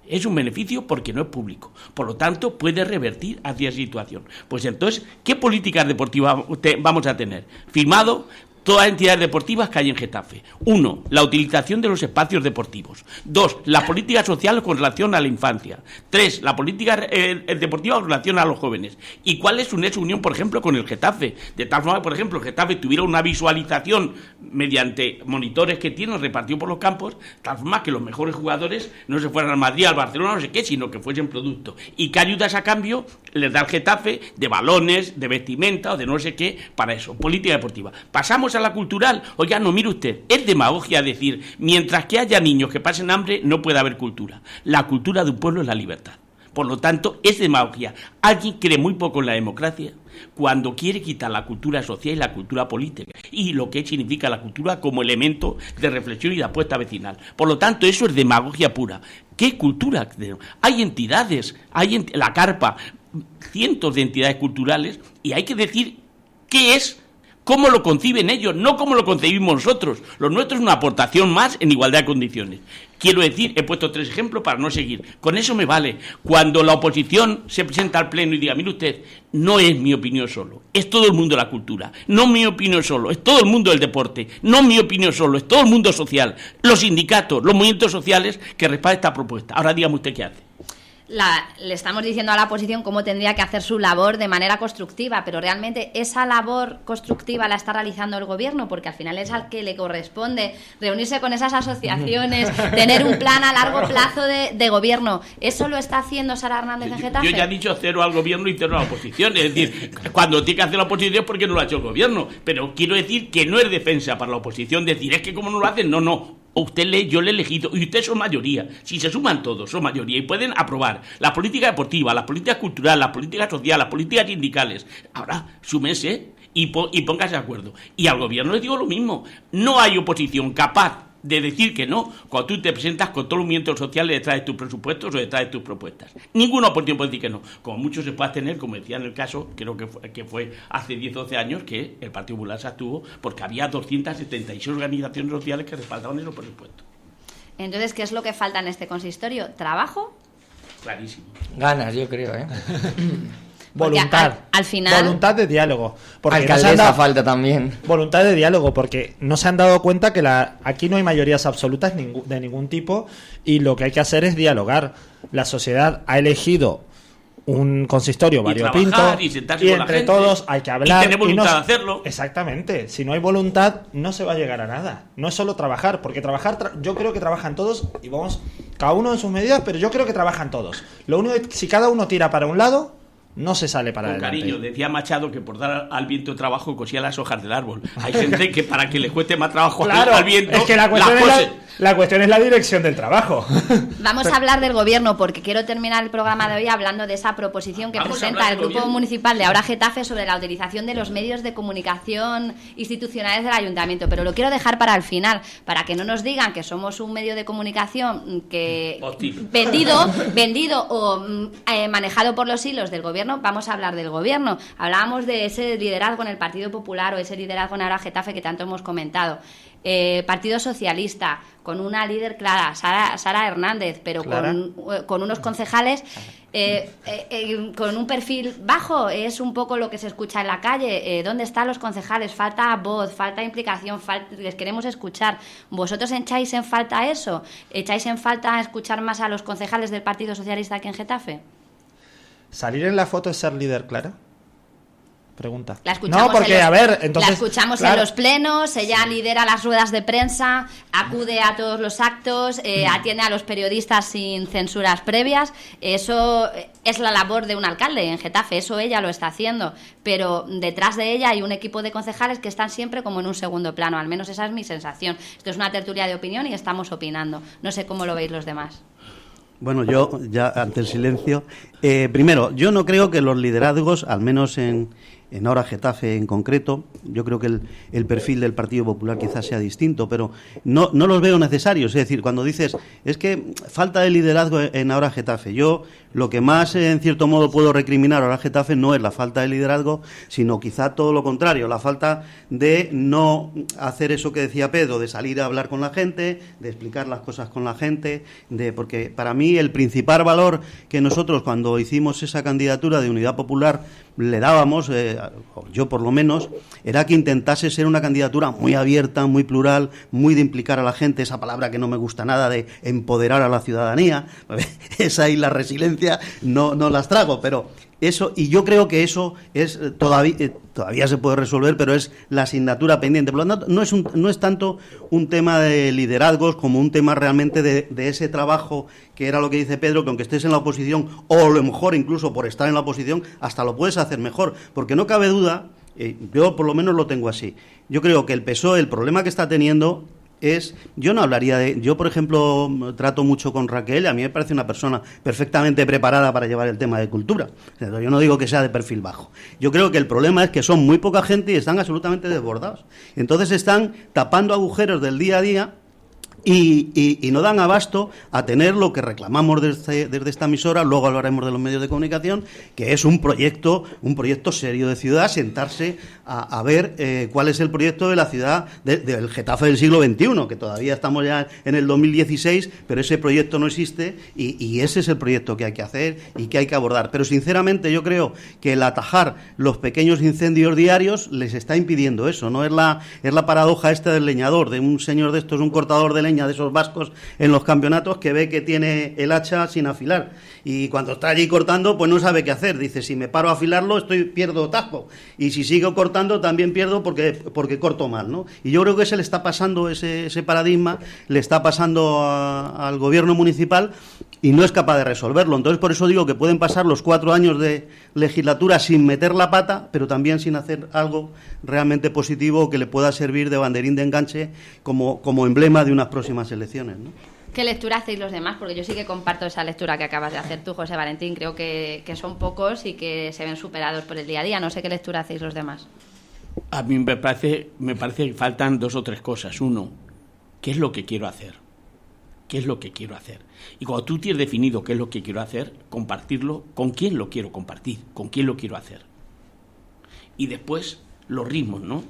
es un beneficio porque no es público. Por lo tanto, puede revertir hacia esa situación. Pues entonces, ¿qué políticas deportivas vamos a tener? Firmado todas las entidades deportivas que hay en Getafe. 1. La utilización de los espacios deportivos. 2. La política social con relación a la infancia. 3. La política deportiva con relación a los jóvenes. ¿Y cuál es su nexo unión, por ejemplo, con el Getafe? De tal forma que, por ejemplo, el Getafe tuviera una visualización mediante monitores que tienen repartidos por los campos, de tal forma que los mejores jugadores no se fueran al Madrid, al Barcelona, no sé qué, sino que fuesen producto. ¿Y qué ayudas a cambio les da el Getafe? De balones, de vestimenta o de no sé qué, para eso. Política deportiva. Pasamos a la cultural. Oiga, no, mire usted, es demagogia decir, mientras que haya niños que pasen hambre, no puede haber cultura. La cultura de un pueblo es la libertad. Por lo tanto, es demagogia. Alguien cree muy poco en la democracia cuando quiere quitar la cultura social y la cultura política, y lo que significa la cultura como elemento de reflexión y de apuesta vecinal. Por lo tanto, eso es demagogia pura. ¿Qué cultura? Hay entidades, hay la Carpa, cientos de entidades culturales, y hay que decir qué es, cómo lo conciben ellos, no cómo lo concebimos nosotros. Lo nuestro es una aportación más en igualdad de condiciones. Quiero decir, he puesto 3 ejemplos para no seguir. Con eso me vale. Cuando la oposición se presenta al Pleno y diga, mire usted, no es mi opinión solo, es todo el mundo de la cultura. No mi opinión solo, es todo el mundo del deporte. No mi opinión solo, es todo el mundo social. Los sindicatos, los movimientos sociales que respaldan esta propuesta. Ahora dígame usted qué hace. le estamos diciendo a la oposición cómo tendría que hacer su labor de manera constructiva, pero realmente esa labor constructiva la está realizando el gobierno, porque al final es al que le corresponde reunirse con esas asociaciones, tener un plan a largo plazo de gobierno. ¿Eso lo está haciendo Sara Hernández en Getafe? Yo ya he dicho 0 al gobierno y 0 a la oposición. Es decir, cuando tiene que hacer la oposición es porque no lo ha hecho el gobierno. Pero quiero decir que no es defensa para la oposición decir, es que como no lo hacen, no. Yo le he elegido y ustedes son mayoría. Si se suman todos, son mayoría y pueden aprobar la política deportiva, la política cultural, la política social, las políticas sindicales. Ahora, súmense y pónganse de acuerdo. Y al gobierno les digo lo mismo. No hay oposición capaz de decir que no cuando tú te presentas con todos los movimientos sociales detrás de tus presupuestos o detrás de tus propuestas. Ninguna oposición puede decir que no. Como mucho se puede tener, como decía en el caso, creo que fue hace 10 o 12 años, que el Partido Popular se abstuvo porque había 276 organizaciones sociales que respaldaban esos presupuestos. Entonces, ¿qué es lo que falta en este consistorio? ¿Trabajo? Clarísimo. Ganas, yo creo, Voluntad. Al final... Voluntad de diálogo. Porque alcaldesa falta también. Voluntad de diálogo, porque no se han dado cuenta que aquí no hay mayorías absolutas de ningún tipo y lo que hay que hacer es dialogar. La sociedad ha elegido un consistorio variopinto y entre todos hay que hablar. Y tener voluntad de hacerlo. Exactamente. Si no hay voluntad, no se va a llegar a nada. No es solo trabajar, porque yo creo que trabajan todos y vamos, cada uno en sus medidas, pero yo creo que trabajan todos. Lo único es que si cada uno tira para un lado, no se sale para con adelante. Cariño, decía Machado que por dar al viento trabajo cosía las hojas del árbol. Hay gente que para que le cueste más trabajo al viento, es que la cuestión es la dirección del trabajo. Vamos a hablar del gobierno, porque quiero terminar el programa de hoy hablando de esa proposición que presenta el Grupo Municipal de Ahora Getafe sobre la utilización de los medios de comunicación institucionales del ayuntamiento, pero lo quiero dejar para el final, para que no nos digan que somos un medio de comunicación que vendido o manejado por los hilos del gobierno. Vamos a hablar del gobierno. Hablábamos de ese liderazgo en el Partido Popular o ese liderazgo en Ahora Getafe que tanto hemos comentado. Partido Socialista, con una líder clara, Sara Hernández, pero con unos concejales con un perfil bajo. Es un poco lo que se escucha en la calle. ¿Dónde están los concejales? Falta voz, falta implicación, les queremos escuchar. ¿Vosotros echáis en falta eso? ¿Echáis en falta escuchar más a los concejales del Partido Socialista aquí en Getafe? ¿Salir en la foto es ser líder, Clara? Pregunta. La escuchamos entonces, la escuchamos en los plenos, ella lidera las ruedas de prensa, acude a todos los actos, atiende a los periodistas sin censuras previas. Eso es la labor de un alcalde en Getafe, eso ella lo está haciendo, pero detrás de ella hay un equipo de concejales que están siempre como en un segundo plano, al menos esa es mi sensación. Esto es una tertulia de opinión y estamos opinando. No sé cómo lo veis los demás. Bueno, yo ya ante el silencio, primero, yo no creo que los liderazgos, al menos en Ahora Getafe en concreto, yo creo que el perfil del Partido Popular quizás sea distinto, pero no los veo necesarios. Es decir, cuando dices, es que falta de liderazgo en Ahora Getafe, yo lo que más en cierto modo puedo recriminar a Ahora Getafe no es la falta de liderazgo, sino quizá todo lo contrario, la falta de no hacer eso que decía Pedro, de salir a hablar con la gente, de explicar las cosas con la gente, porque para mí el principal valor que nosotros cuando hicimos esa candidatura de Unidad Popular le dábamos, yo por lo menos, era que intentase ser una candidatura muy abierta, muy plural, muy de implicar a la gente, esa palabra que no me gusta nada de empoderar a la ciudadanía, esa y la resiliencia no las trago, pero eso, y yo creo que eso es todavía se puede resolver, pero es la asignatura pendiente. Por lo tanto, no es tanto un tema de liderazgos como un tema realmente de ese trabajo, que era lo que dice Pedro, que aunque estés en la oposición, o a lo mejor incluso por estar en la oposición, hasta lo puedes hacer mejor, porque no cabe duda, yo por lo menos lo tengo así. Yo creo que el PSOE, el problema que está teniendo yo no hablaría yo por ejemplo trato mucho con Raquel, a mí me parece una persona perfectamente preparada para llevar el tema de cultura, yo no digo que sea de perfil bajo, yo creo que el problema es que son muy poca gente y están absolutamente desbordados, entonces están tapando agujeros del día a día y no dan abasto a tener lo que reclamamos desde esta emisora, luego hablaremos de los medios de comunicación, que es un proyecto serio de ciudad, sentarse a ver cuál es el proyecto de la ciudad del Getafe del siglo XXI, que todavía estamos ya en el 2016, pero ese proyecto no existe y ese es el proyecto que hay que hacer y que hay que abordar. Pero sinceramente yo creo que el atajar los pequeños incendios diarios les está impidiendo eso, ¿no? Es la paradoja esta del leñador, de un señor de estos, un cortador de leña de esos vascos en los campeonatos, que ve que tiene el hacha sin afilar. Y cuando está allí cortando, pues no sabe qué hacer. Dice, si me paro a afilarlo, pierdo tajo. Y si sigo cortando, también pierdo porque corto mal, ¿no? Y yo creo que se le está pasando ese paradigma, le está pasando al gobierno municipal, y no es capaz de resolverlo. Entonces, por eso digo que pueden pasar los 4 años de legislatura sin meter la pata, pero también sin hacer algo realmente positivo que le pueda servir de banderín de enganche como emblema de unas próximas elecciones, ¿no? ¿Qué lectura hacéis los demás? Porque yo sí que comparto esa lectura que acabas de hacer tú, José Valentín. Creo que son pocos y que se ven superados por el día a día. No sé qué lectura hacéis los demás. A mí me parece que faltan 2 o 3 cosas. Uno, ¿qué es lo que quiero hacer? ¿Qué es lo que quiero hacer? Y cuando tú tienes definido qué es lo que quiero hacer, compartirlo, ¿con quién lo quiero compartir? ¿Con quién lo quiero hacer? Y después, los ritmos, ¿no?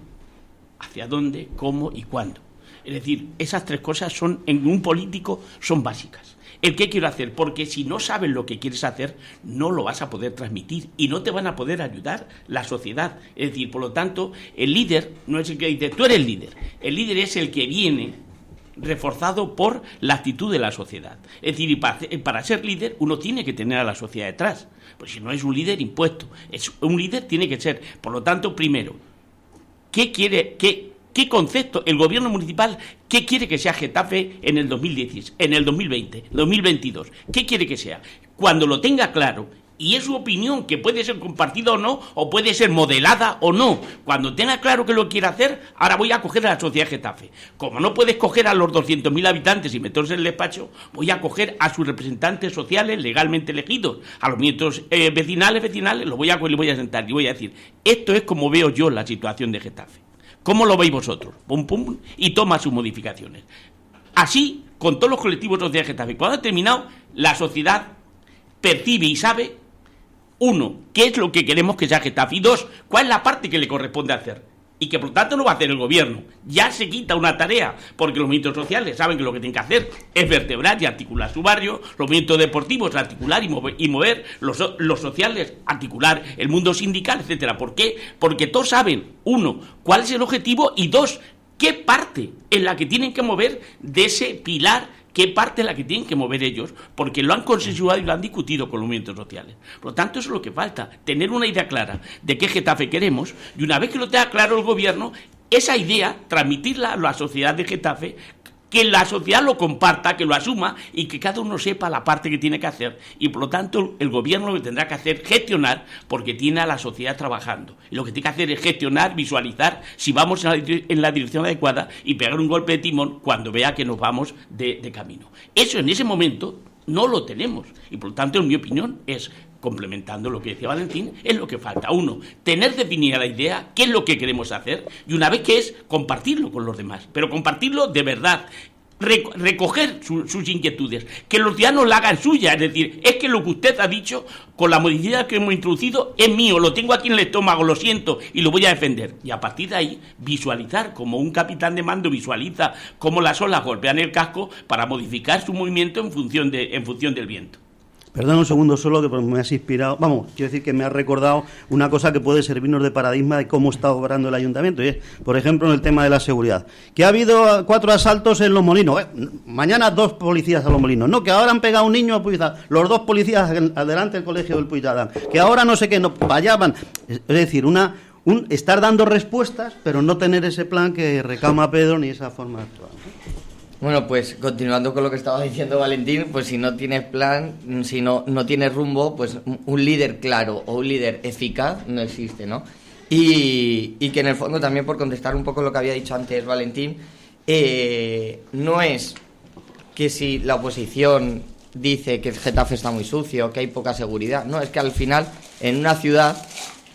¿Hacia dónde, cómo y cuándo? Es decir, esas 3 cosas en un político son básicas. El qué quiero hacer, porque si no sabes lo que quieres hacer, no lo vas a poder transmitir y no te van a poder ayudar la sociedad. Es decir, por lo tanto, el líder no es el que dice, tú eres el líder. El líder es el que viene reforzado por la actitud de la sociedad. Es decir, y para ser líder uno tiene que tener a la sociedad detrás, pues si no es un líder impuesto, un líder tiene que ser. Por lo tanto, primero, ¿qué concepto el gobierno municipal, qué quiere que sea Getafe en el 2010, en el 2020, 2022? ¿Qué quiere que sea? Cuando lo tenga claro, y es su opinión, que puede ser compartida o no, o puede ser modelada o no. Cuando tenga claro que lo quiere hacer, ahora voy a coger a la sociedad de Getafe. Como no puedes coger a los 200.000 habitantes y meterse en el despacho, voy a coger a sus representantes sociales legalmente elegidos, a los miembros vecinales, los voy a coger y voy a sentar y voy a decir, esto es como veo yo la situación de Getafe. ¿Cómo lo veis vosotros? Pum, pum, y toma sus modificaciones. Así, con todos los colectivos sociales de Getafe. Cuando ha terminado, la sociedad percibe y sabe, 1, qué es lo que queremos que sea Getafe, y 2, cuál es la parte que le corresponde hacer, y que por tanto no va a hacer el gobierno. Ya se quita una tarea, porque los movimientos sociales saben que lo que tienen que hacer es vertebrar y articular su barrio, los movimientos deportivos articular y mover, los sociales articular el mundo sindical, etcétera. ¿Por qué? Porque todos saben, 1, cuál es el objetivo, y 2, qué parte es la que tienen que mover de ese pilar, qué parte es la que tienen que mover ellos, porque lo han consensuado y lo han discutido con los movimientos sociales. Por lo tanto, eso es lo que falta, tener una idea clara de qué Getafe queremos, y una vez que lo tenga claro el gobierno, esa idea, transmitirla a la sociedad de Getafe, que la sociedad lo comparta, que lo asuma y que cada uno sepa la parte que tiene que hacer. Y por lo tanto, el gobierno lo que tendrá que hacer es gestionar, porque tiene a la sociedad trabajando. Y lo que tiene que hacer es gestionar, visualizar si vamos en la dirección adecuada y pegar un golpe de timón cuando vea que nos vamos de camino. Eso en ese momento no lo tenemos. Y por lo tanto, en mi opinión, es, complementando lo que decía Valentín, es lo que falta. 1, tener definida la idea, qué es lo que queremos hacer, y una vez que es, compartirlo con los demás, pero compartirlo de verdad, recoger sus inquietudes, que los ciudadanos la hagan suya, es decir, es que lo que usted ha dicho con la modicidad que hemos introducido es mío, lo tengo aquí en el estómago, lo siento y lo voy a defender, y a partir de ahí visualizar, como un capitán de mando visualiza cómo las olas golpean el casco para modificar su movimiento en función del viento. Perdón un segundo solo, que me has inspirado. Vamos, quiero decir que me has recordado una cosa que puede servirnos de paradigma de cómo está obrando el ayuntamiento. Y es, por ejemplo, en el tema de la seguridad. Que ha habido 4 asaltos en Los Molinos. Mañana 2 policías a Los Molinos. No, que ahora han pegado a un niño a Puigdán. Los 2 policías adelante del colegio del Puigdán. Que ahora no sé qué, no fallaban. Es decir, estar dando respuestas, pero no tener ese plan que reclama Pedro ni esa forma de actuar. Bueno, pues continuando con lo que estaba diciendo Valentín, pues si no tienes plan, si no tienes rumbo, pues un líder claro o un líder eficaz no existe, ¿no? Y que en el fondo, también por contestar un poco lo que había dicho antes Valentín, no es que si la oposición dice que Getafe está muy sucio, que hay poca seguridad, no, es que al final en una ciudad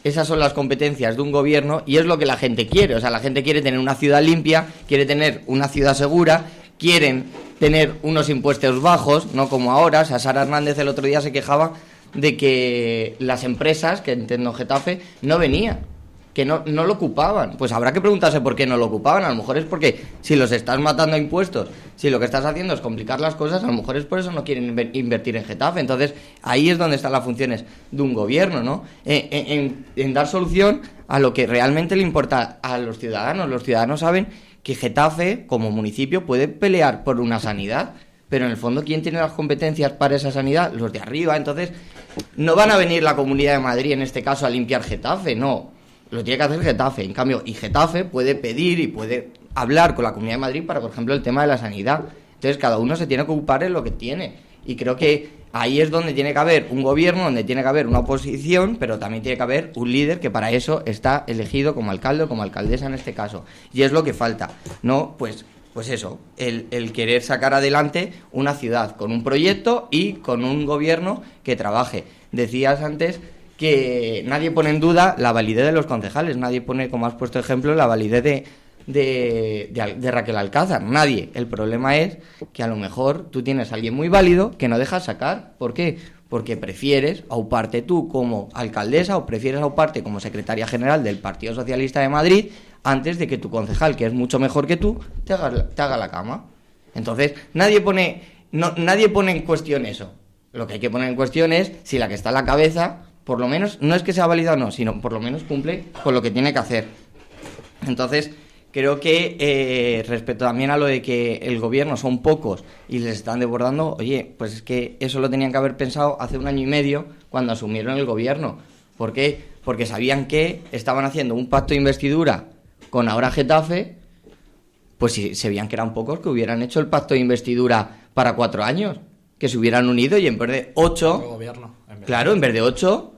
esas son las competencias de un gobierno y es lo que la gente quiere. O sea, la gente quiere tener una ciudad limpia, quiere tener una ciudad segura, quieren tener unos impuestos bajos, no como ahora. O sea, Sara Hernández el otro día se quejaba de que las empresas, que entiendo Getafe, no venían, que no lo ocupaban. Pues habrá que preguntarse por qué no lo ocupaban. A lo mejor es porque si los estás matando a impuestos, si lo que estás haciendo es complicar las cosas, a lo mejor es por eso no quieren invertir en Getafe. Entonces ahí es donde están las funciones de un gobierno, ¿no? En dar solución a lo que realmente le importa a los ciudadanos. Los ciudadanos saben que Getafe, como municipio, puede pelear por una sanidad, pero en el fondo, ¿quién tiene las competencias para esa sanidad? Los de arriba. Entonces, no van a venir la Comunidad de Madrid, en este caso, a limpiar Getafe, no. Lo tiene que hacer Getafe. En cambio, y Getafe puede pedir y puede hablar con la Comunidad de Madrid para, por ejemplo, el tema de la sanidad. Entonces, cada uno se tiene que ocupar en lo que tiene. Y creo que ahí es donde tiene que haber un gobierno, donde tiene que haber una oposición, pero también tiene que haber un líder que para eso está elegido como alcalde o como alcaldesa en este caso. Y es lo que falta, ¿no? Pues eso, el querer sacar adelante una ciudad con un proyecto y con un gobierno que trabaje. Decías antes que nadie pone en duda la validez de los concejales, nadie pone, como has puesto ejemplo, la validez de Raquel Alcázar, nadie. El problema es que a lo mejor tú tienes a alguien muy válido que no dejas sacar. ¿Por qué? Porque prefieres auparte tú como alcaldesa o prefieres auparte como secretaria general del Partido Socialista de Madrid antes de que tu concejal, que es mucho mejor que tú, te haga la cama. Entonces, nadie pone en cuestión eso. Lo que hay que poner en cuestión es si la que está en la cabeza, por lo menos, no es que sea válida o no, sino por lo menos cumple con lo que tiene que hacer. Entonces, creo que respecto también a lo de que el gobierno son pocos y les están desbordando, oye, pues es que eso lo tenían que haber pensado hace 1 año y medio cuando asumieron el gobierno. ¿Por qué? Porque sabían que estaban haciendo un pacto de investidura con ahora Getafe, pues si se veían que eran pocos, que hubieran hecho el pacto de investidura para 4 años, que se hubieran unido y en vez de 8, en vez de 8,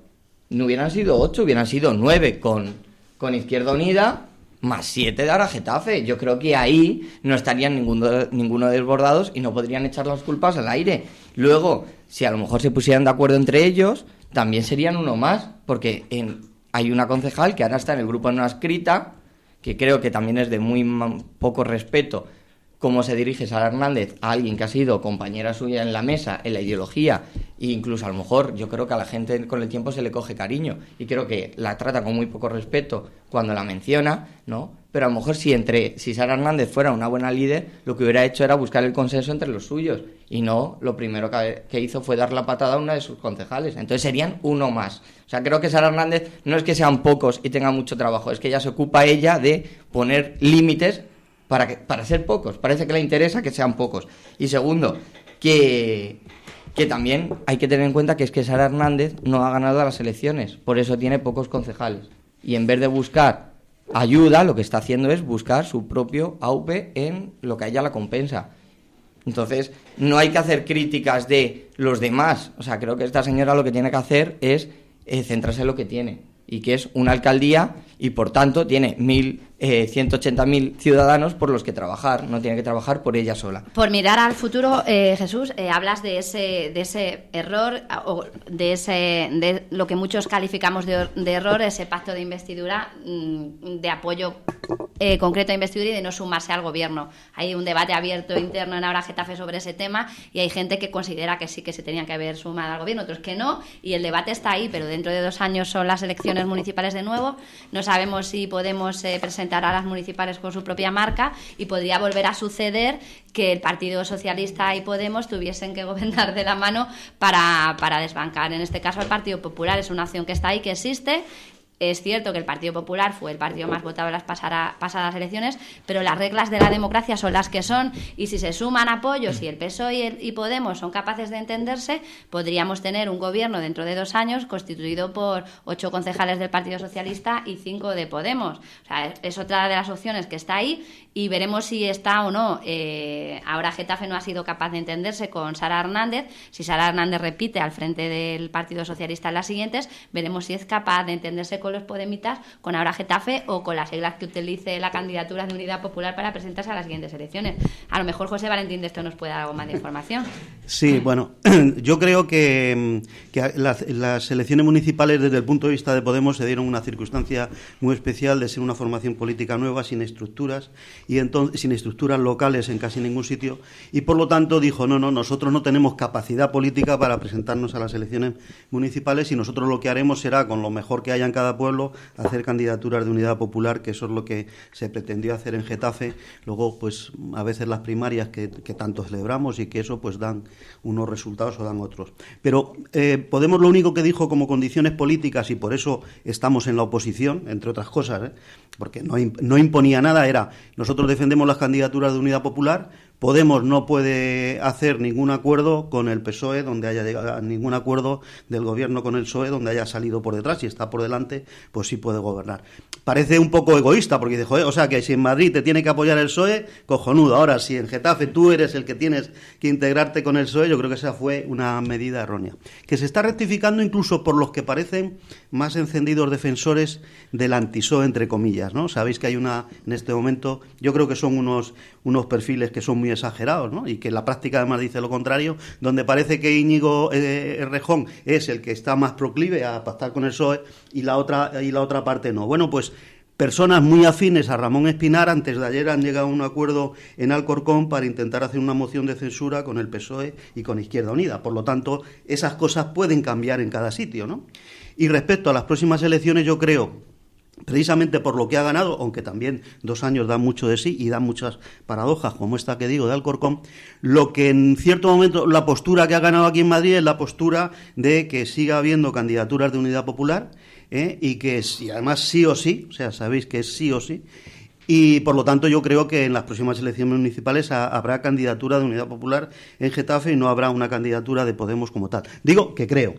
no hubieran sido 8, hubieran sido 9 con Izquierda Unida, más 7 de ahora Getafe. Yo creo que ahí no estarían ninguno desbordados y no podrían echar las culpas al aire. Luego, si a lo mejor se pusieran de acuerdo entre ellos, también serían uno más, porque hay una concejal que ahora está en el grupo no adscrita, que creo que también es de muy poco respeto cómo se dirige Sara Hernández a alguien que ha sido compañera suya en la mesa, en la ideología, e incluso a lo mejor yo creo que a la gente con el tiempo se le coge cariño y creo que la trata con muy poco respeto cuando la menciona, ¿no? Pero a lo mejor si Sara Hernández fuera una buena líder, lo que hubiera hecho era buscar el consenso entre los suyos y no, lo primero que hizo fue dar la patada a una de sus concejales. Entonces serían uno más. O sea, creo que Sara Hernández no es que sean pocos y tenga mucho trabajo, es que ella se ocupa de poner límites para ser pocos. Parece que le interesa que sean pocos. Y segundo, que también hay que tener en cuenta que es que Sara Hernández no ha ganado las elecciones, por eso tiene pocos concejales. Y en vez de buscar ayuda, lo que está haciendo es buscar su propio aupe en lo que a ella la compensa. Entonces, no hay que hacer críticas de los demás. O sea, creo que esta señora lo que tiene que hacer es centrarse en lo que tiene, y que es una alcaldía, y por tanto tiene 180.000 ciudadanos por los que trabajar, no tiene que trabajar por ella sola. Por mirar al futuro, Jesús, hablas de ese error, o de lo que muchos calificamos de error, ese pacto de investidura, de apoyo concreto a investidura y de no sumarse al gobierno. Hay un debate abierto interno en Ahora Getafe sobre ese tema y hay gente que considera que sí que se tenían que haber sumado al gobierno, otros que no, y el debate está ahí, pero dentro de 2 años son las elecciones municipales de nuevo, no sabemos si Podemos presentar a las municipales con su propia marca y podría volver a suceder que el Partido Socialista y Podemos tuviesen que gobernar de la mano para desbancar. En este caso el Partido Popular es una opción que está ahí, que existe. Es cierto que el Partido Popular fue el partido más votado en las pasadas elecciones, pero las reglas de la democracia son las que son, y si se suman apoyos y el PSOE y Podemos son capaces de entenderse, podríamos tener un gobierno dentro de 2 años constituido por 8 concejales del Partido Socialista y 5 de Podemos. O sea, es otra de las opciones que está ahí, y veremos si está o no. Ahora Getafe no ha sido capaz de entenderse con Sara Hernández. Si Sara Hernández repite al frente del Partido Socialista en las siguientes, veremos si es capaz de entenderse con los podemitas, con Ahora Getafe o con las siglas que utilice la candidatura de Unidad Popular para presentarse a las siguientes elecciones. A lo mejor José Valentín de esto nos puede dar algo más de información. Sí, bueno, yo creo que las elecciones municipales desde el punto de vista de Podemos se dieron una circunstancia muy especial de ser una formación política nueva, sin estructuras, y entonces sin estructuras locales en casi ningún sitio, y por lo tanto dijo, no, nosotros no tenemos capacidad política para presentarnos a las elecciones municipales, y nosotros lo que haremos será, con lo mejor que haya en cada cada pueblo hacer candidaturas de unidad popular, que eso es lo que se pretendió hacer en Getafe. Luego, pues a veces las primarias que tanto celebramos y que eso pues dan unos resultados o dan otros. Pero Podemos lo único que dijo como condiciones políticas, y por eso estamos en la oposición, entre otras cosas, porque no imponía nada, era: nosotros defendemos las candidaturas de unidad popular. Podemos no puede hacer ningún acuerdo con el PSOE donde haya llegado, ningún acuerdo del gobierno con el PSOE donde haya salido por detrás. Si está por delante, pues sí puede gobernar. Parece un poco egoísta, porque dice, joder, o sea que si en Madrid te tiene que apoyar el PSOE, cojonudo. Ahora, si en Getafe tú eres el que tienes que integrarte con el PSOE, yo creo que esa fue una medida errónea, que se está rectificando incluso por los que parecen más encendidos defensores del anti-PSOE, entre comillas, ¿no? Sabéis que hay en este momento, yo creo que son unos perfiles que son muy exagerados, ¿no? Y que la práctica además dice lo contrario, donde parece que Íñigo Errejón es el que está más proclive a pactar con el PSOE y la otra parte no. Bueno, pues personas muy afines a Ramón Espinar antes de ayer han llegado a un acuerdo en Alcorcón para intentar hacer una moción de censura con el PSOE y con Izquierda Unida. Por lo tanto, esas cosas pueden cambiar en cada sitio, ¿no? Y respecto a las próximas elecciones, yo creo, precisamente por lo que ha ganado, aunque también 2 años dan mucho de sí y dan muchas paradojas, como esta que digo de Alcorcón, lo que en cierto momento, la postura que ha ganado aquí en Madrid es la postura de que siga habiendo candidaturas de unidad popular, y que y además sí o sí, o sea, sabéis que es sí o sí, y por lo tanto yo creo que en las próximas elecciones municipales habrá candidatura de unidad popular en Getafe y no habrá una candidatura de Podemos como tal. Digo que creo.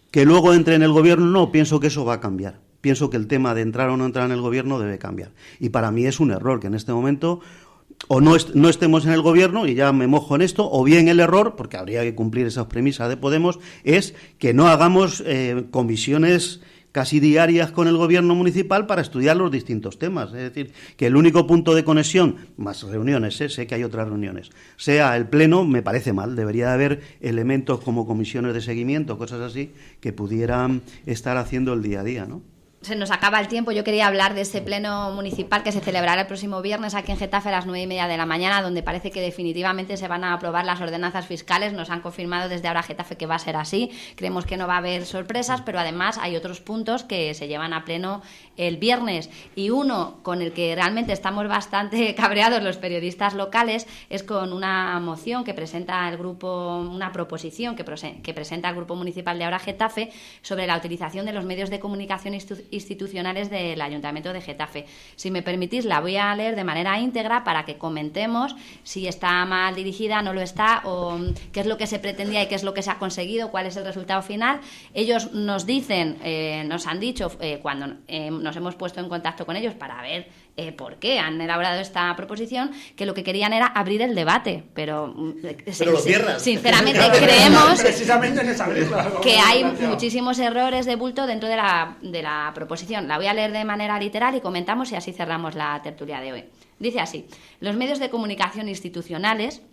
Que luego entre en el gobierno, no, pienso que eso va a cambiar. Pienso que el tema de entrar o no entrar en el gobierno debe cambiar. Y para mí es un error que en este momento o no estemos en el gobierno, y ya me mojo en esto, o bien el error, porque habría que cumplir esas premisas de Podemos, es que no hagamos comisiones casi diarias con el gobierno municipal para estudiar los distintos temas. Es decir, que el único punto de conexión, más reuniones, sé que hay otras reuniones, sea el pleno, me parece mal. Debería de haber elementos como comisiones de seguimiento, cosas así, que pudieran estar haciendo el día a día, ¿no? Se nos acaba el tiempo. Yo quería hablar de ese pleno municipal que se celebrará el próximo viernes aquí en Getafe a las 9:30 de la mañana, donde parece que definitivamente se van a aprobar las ordenanzas fiscales. Nos han confirmado desde ahora Getafe que va a ser así. Creemos que no va a haber sorpresas, pero además hay otros puntos que se llevan a pleno el viernes. Y uno con el que realmente estamos bastante cabreados los periodistas locales es con una moción que presenta el grupo, una proposición que presenta el Grupo Municipal de Ahora Getafe sobre la utilización de los medios de comunicación institucionales del Ayuntamiento de Getafe. Si me permitís, la voy a leer de manera íntegra para que comentemos si está mal dirigida, no lo está, o qué es lo que se pretendía y qué es lo que se ha conseguido, cuál es el resultado final. Ellos nos dicen, nos han dicho, cuando nos hemos puesto en contacto con ellos para ver por qué han elaborado esta proposición, que lo que querían era abrir el debate, pero lo cierran. Sinceramente creemos que hay muchísimos errores de bulto dentro de la proposición. La voy a leer de manera literal y comentamos, y así cerramos la tertulia de hoy. Dice así: los medios de comunicación institucionales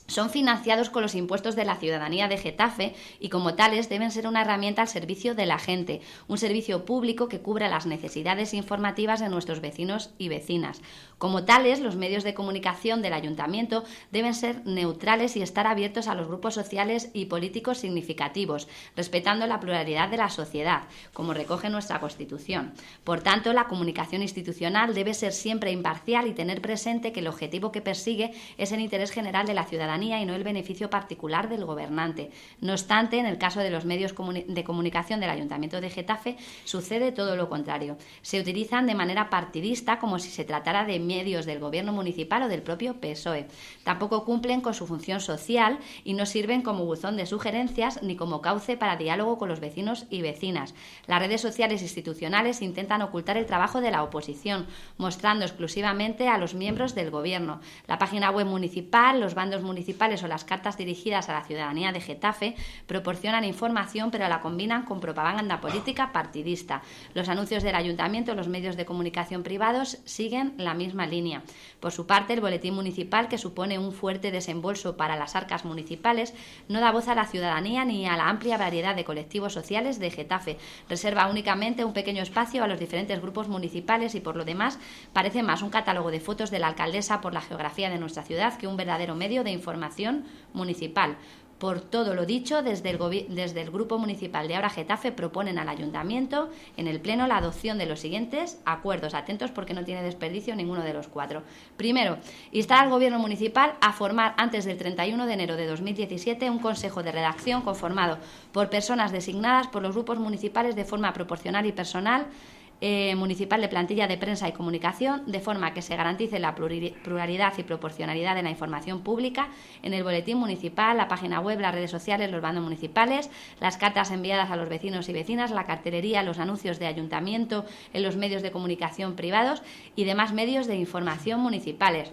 son financiados con los impuestos de la ciudadanía de Getafe y como tales deben ser una herramienta al servicio de la gente, un servicio público que cubra las necesidades informativas de nuestros vecinos y vecinas. Como tales, los medios de comunicación del Ayuntamiento deben ser neutrales y estar abiertos a los grupos sociales y políticos significativos, respetando la pluralidad de la sociedad, como recoge nuestra Constitución. Por tanto, la comunicación institucional debe ser siempre imparcial y tener presente que el objetivo que persigue es el interés general de la ciudadanía y no el beneficio particular del gobernante. No obstante, en el caso de los medios de comunicación del Ayuntamiento de Getafe sucede todo lo contrario. Se utilizan de manera partidista, como si se tratara de medios del gobierno municipal o del propio PSOE. Tampoco cumplen con su función social y no sirven como buzón de sugerencias ni como cauce para diálogo con los vecinos y vecinas. Las redes sociales institucionales intentan ocultar el trabajo de la oposición, mostrando exclusivamente a los miembros del gobierno. La página web municipal, los bandos municipales o las cartas dirigidas a la ciudadanía de Getafe proporcionan información, pero la combinan con propaganda política partidista. Los anuncios del Ayuntamiento, los medios de comunicación privados siguen la misma línea. Por su parte, el boletín municipal, que supone un fuerte desembolso para las arcas municipales, no da voz a la ciudadanía ni a la amplia variedad de colectivos sociales de Getafe. Reserva únicamente un pequeño espacio a los diferentes grupos municipales y, por lo demás, parece más un catálogo de fotos de la alcaldesa por la geografía de nuestra ciudad que un verdadero medio de información municipal. Por todo lo dicho, desde el Grupo Municipal de Ahora Getafe proponen al Ayuntamiento en el Pleno la adopción de los siguientes acuerdos. Atentos porque no tiene desperdicio ninguno de los 4. Primero, instar al Gobierno Municipal a formar antes del 31 de enero de 2017 un Consejo de Redacción conformado por personas designadas por los grupos municipales de forma proporcional y personal municipal de plantilla de prensa y comunicación, de forma que se garantice la pluralidad y proporcionalidad de la información pública en el boletín municipal, la página web, las redes sociales, los bandos municipales, las cartas enviadas a los vecinos y vecinas, la cartelería, los anuncios de ayuntamiento en los medios de comunicación privados y demás medios de información municipales.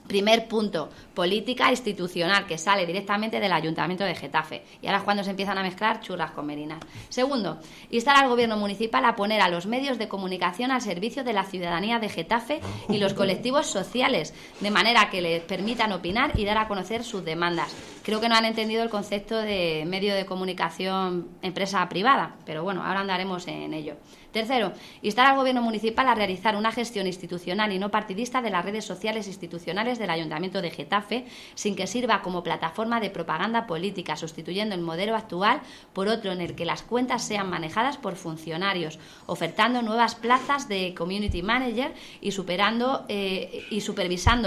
Primer punto, política institucional, que sale directamente del Ayuntamiento de Getafe. Y ahora es cuando se empiezan a mezclar churras con merinas. Segundo, instar al Gobierno Municipal a poner a los medios de comunicación al servicio de la ciudadanía de Getafe y los colectivos sociales, de manera que les permitan opinar y dar a conocer sus demandas. Creo que no han entendido el concepto de medio de comunicación empresa privada, pero bueno, ahora andaremos en ello. Tercero, instar al Gobierno Municipal a realizar una gestión institucional y no partidista de las redes sociales institucionales del Ayuntamiento de Getafe, sin que sirva como plataforma de propaganda política, sustituyendo el modelo actual por otro en el que las cuentas sean manejadas por funcionarios, ofertando nuevas plazas de Community Manager y supervisando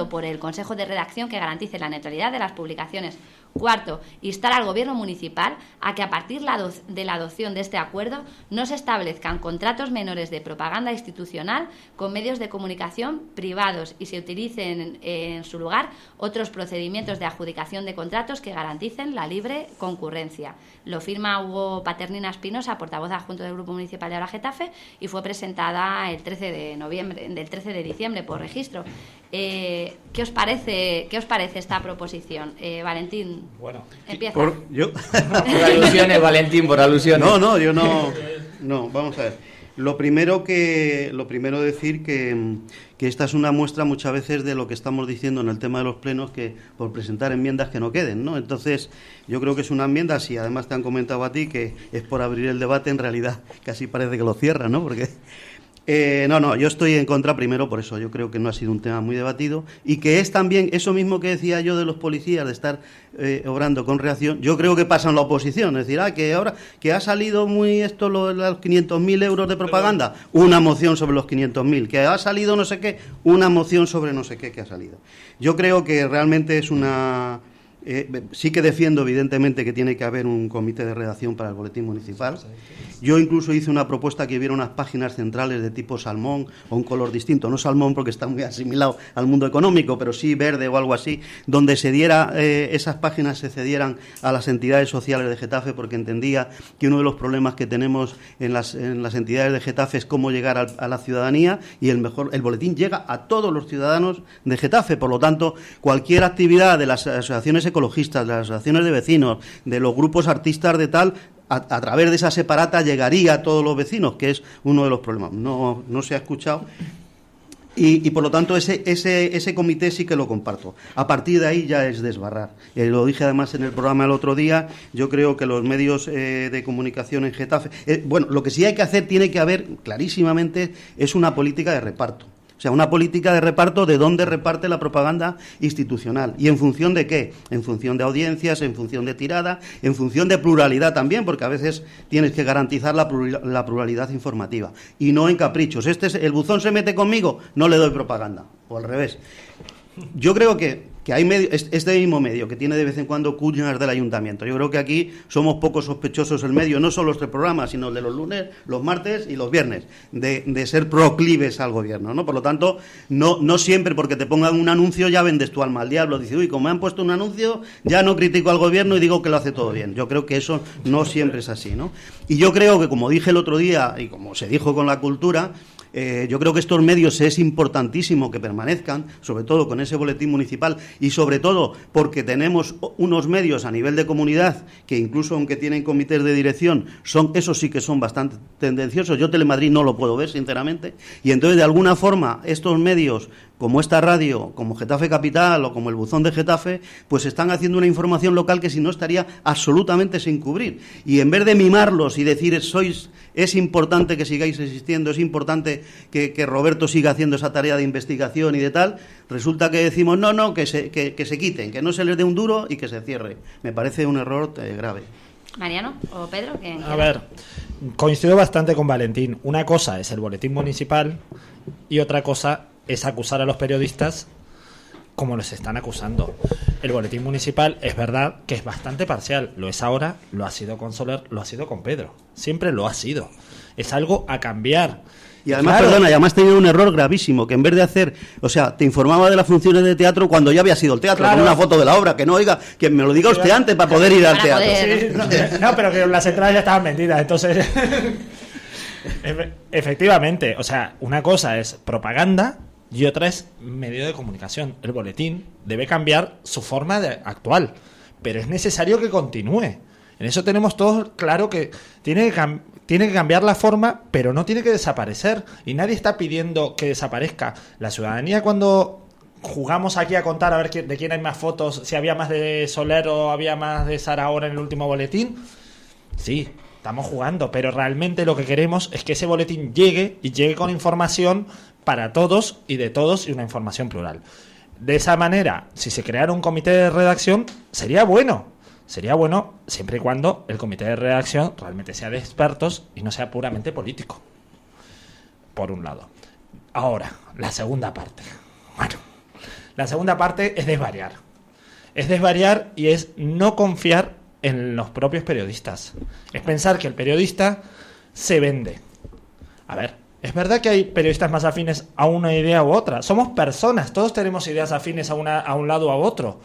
por el Consejo de Redacción que garantice la neutralidad de las publicaciones. Cuarto, instar al Gobierno Municipal a que a partir de la adopción de este acuerdo no se establezcan contratos menores de propaganda institucional con medios de comunicación privados y se utilicen en su lugar otros procedimientos de adjudicación de contratos que garanticen la libre concurrencia. Lo firma Hugo Paternina Espinosa, portavoz adjunto del Grupo Municipal de Ahora Getafe, y fue presentada el 13 de diciembre por registro. ¿Qué os parece esta proposición? Valentín, bueno, empieza. Por alusiones, Valentín, por alusiones. No, yo no, vamos a ver. Lo primero decir que esta es una muestra muchas veces de lo que estamos diciendo en el tema de los plenos, que por presentar enmiendas que no queden, ¿no? Entonces, yo creo que es una enmienda, si además te han comentado a ti que es por abrir el debate, en realidad casi parece que lo cierra, ¿no? Porque yo estoy en contra primero por eso. Yo creo que no ha sido un tema muy debatido y que es también eso mismo que decía yo de los policías, de estar obrando con reacción. Yo creo que pasa en la oposición, es decir, que ahora que ha salido muy esto, los 500.000 euros de propaganda, una moción sobre los 500.000, que ha salido no sé qué, una moción sobre no sé qué que ha salido. Yo creo que realmente es una... sí que defiendo, evidentemente, que tiene que haber un comité de redacción para el boletín municipal. Yo incluso hice una propuesta que hubiera unas páginas centrales de tipo salmón o un color distinto, no salmón porque está muy asimilado al mundo económico, pero sí verde o algo así, donde se diera esas páginas se cedieran a las entidades sociales de Getafe, porque entendía que uno de los problemas que tenemos en las entidades de Getafe es cómo llegar a la ciudadanía, y el boletín llega a todos los ciudadanos de Getafe. Por lo tanto, cualquier actividad de las asociaciones ecologistas, de las asociaciones de vecinos, de los grupos artistas de tal, a través de esa separata llegaría a todos los vecinos, que es uno de los problemas. No se ha escuchado y por lo tanto ese comité sí que lo comparto. A partir de ahí ya es desbarrar. Lo dije además en el programa el otro día. Yo creo que los medios de comunicación en Getafe, lo que sí hay que hacer, tiene que haber clarísimamente, es una política de reparto. O sea, una política de reparto de dónde reparte la propaganda institucional. ¿Y en función de qué? En función de audiencias, en función de tirada, en función de pluralidad también, porque a veces tienes que garantizar la pluralidad informativa. Y no en caprichos. El buzón se mete conmigo, no le doy propaganda. O al revés. Yo creo que hay este mismo medio que tiene de vez en cuando cuñas del ayuntamiento. Yo creo que aquí somos poco sospechosos el medio, no solo este programa, sino el de los lunes, los martes y los viernes, de ser proclives al gobierno, ¿no? Por lo tanto, no siempre porque te pongan un anuncio ya vendes tu alma al diablo. Dice, uy, como me han puesto un anuncio, ya no critico al gobierno y digo que lo hace todo bien. Yo creo que eso no siempre es así, ¿no? Y yo creo que, como dije el otro día, y como se dijo con la cultura, yo creo que estos medios es importantísimo que permanezcan, sobre todo con ese boletín municipal, y sobre todo porque tenemos unos medios a nivel de comunidad que incluso aunque tienen comités de dirección, esos sí que son bastante tendenciosos. Yo Telemadrid no lo puedo ver, sinceramente, y entonces de alguna forma estos medios como esta radio, como Getafe Capital o como el Buzón de Getafe, pues están haciendo una información local que si no estaría absolutamente sin cubrir. Y en vez de mimarlos y decir es importante que sigáis existiendo, es importante que Roberto siga haciendo esa tarea de investigación y de tal, resulta que decimos no, que se quiten, que no se les dé un duro y que se cierre. Me parece un error grave. Mariano o Pedro, a ver, coincido bastante con Valentín. Una cosa es el boletín municipal y otra cosa es acusar a los periodistas como los están acusando. El boletín municipal es verdad que es bastante parcial. Lo es ahora, lo ha sido con Soler, lo ha sido con Pedro. Siempre lo ha sido. Es algo a cambiar. Y además, claro, perdona, y además tenía un error gravísimo, que en vez de hacer, o sea, te informaba de las funciones de teatro cuando ya había sido el teatro, claro, con una foto de la obra, que no, oiga, que me lo diga usted antes para poder ir al teatro. Sí, no, pero que las entradas ya estaban vendidas, entonces... Efectivamente, o sea, una cosa es propaganda y otra es medio de comunicación. El boletín debe cambiar su forma actual, pero es necesario que continúe. En eso tenemos todos claro que tiene que cambiar la forma, pero no tiene que desaparecer. Y nadie está pidiendo que desaparezca. La ciudadanía, cuando jugamos aquí a contar a ver de quién hay más fotos, si había más de Soler o había más de Sarahora en el último boletín, sí, estamos jugando, pero realmente lo que queremos es que ese boletín llegue y llegue con información para todos y de todos y una información plural. De esa manera, si se creara un comité de redacción, sería bueno. Sería bueno siempre y cuando el comité de redacción realmente sea de expertos y no sea puramente político. Por un lado. Ahora, la segunda parte. Bueno, la segunda parte es desvariar. Es desvariar y es no confiar en los propios periodistas. Es pensar que el periodista se vende. A ver, es verdad que hay periodistas más afines a una idea u otra. Somos personas, todos tenemos ideas afines a un lado u a otro.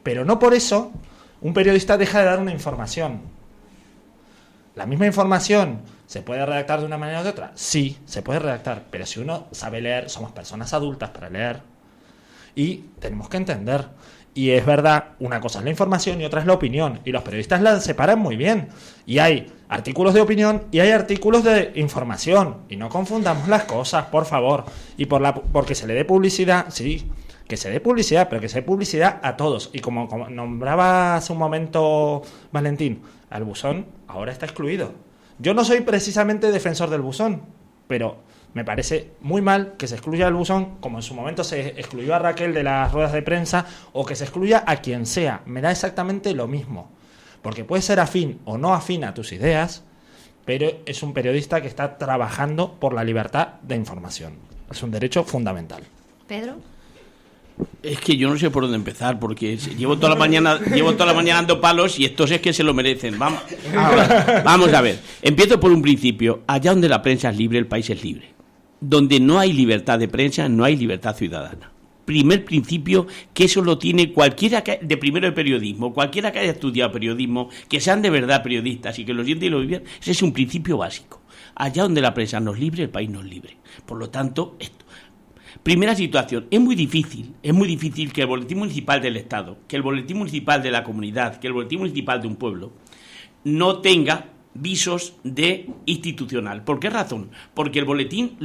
Pero no por eso un periodista deja de dar una información. ¿La misma información se puede redactar de una manera o de otra? Sí, se puede redactar, pero si uno sabe leer, somos personas adultas para leer y tenemos que entender. Y es verdad, una cosa es la información y otra es la opinión, y los periodistas la separan muy bien. Y hay artículos de opinión y hay artículos de información, y no confundamos las cosas, por favor. Y porque se le dé publicidad, sí, que se dé publicidad, pero que se dé publicidad a todos. Y como nombraba hace un momento Valentín, el buzón ahora está excluido. Yo no soy precisamente defensor del buzón, pero me parece muy mal que se excluya el buzón, como en su momento se excluyó a Raquel de las ruedas de prensa, o que se excluya a quien sea. Me da exactamente lo mismo, porque puede ser afín o no afín a tus ideas, pero es un periodista que está trabajando por la libertad de información. Es un derecho fundamental. Pedro. Es que yo no sé por dónde empezar, porque llevo toda la mañana dando palos y estos es que se lo merecen. Vamos a ver. Empiezo por un principio. Allá donde la prensa es libre, el país es libre. Donde no hay libertad de prensa, no hay libertad ciudadana. Primer principio, que eso lo tiene cualquiera de primero de periodismo, cualquiera que haya estudiado periodismo, que sean de verdad periodistas y que lo sienten y lo vivan. Ese es un principio básico. Allá donde la prensa no es libre, el país no es libre. Por lo tanto, esto. Primera situación, es muy difícil que el boletín municipal del Estado, que el boletín municipal de la comunidad, que el boletín municipal de un pueblo no tenga visos de institucional. ¿Por qué razón? Porque el boletín,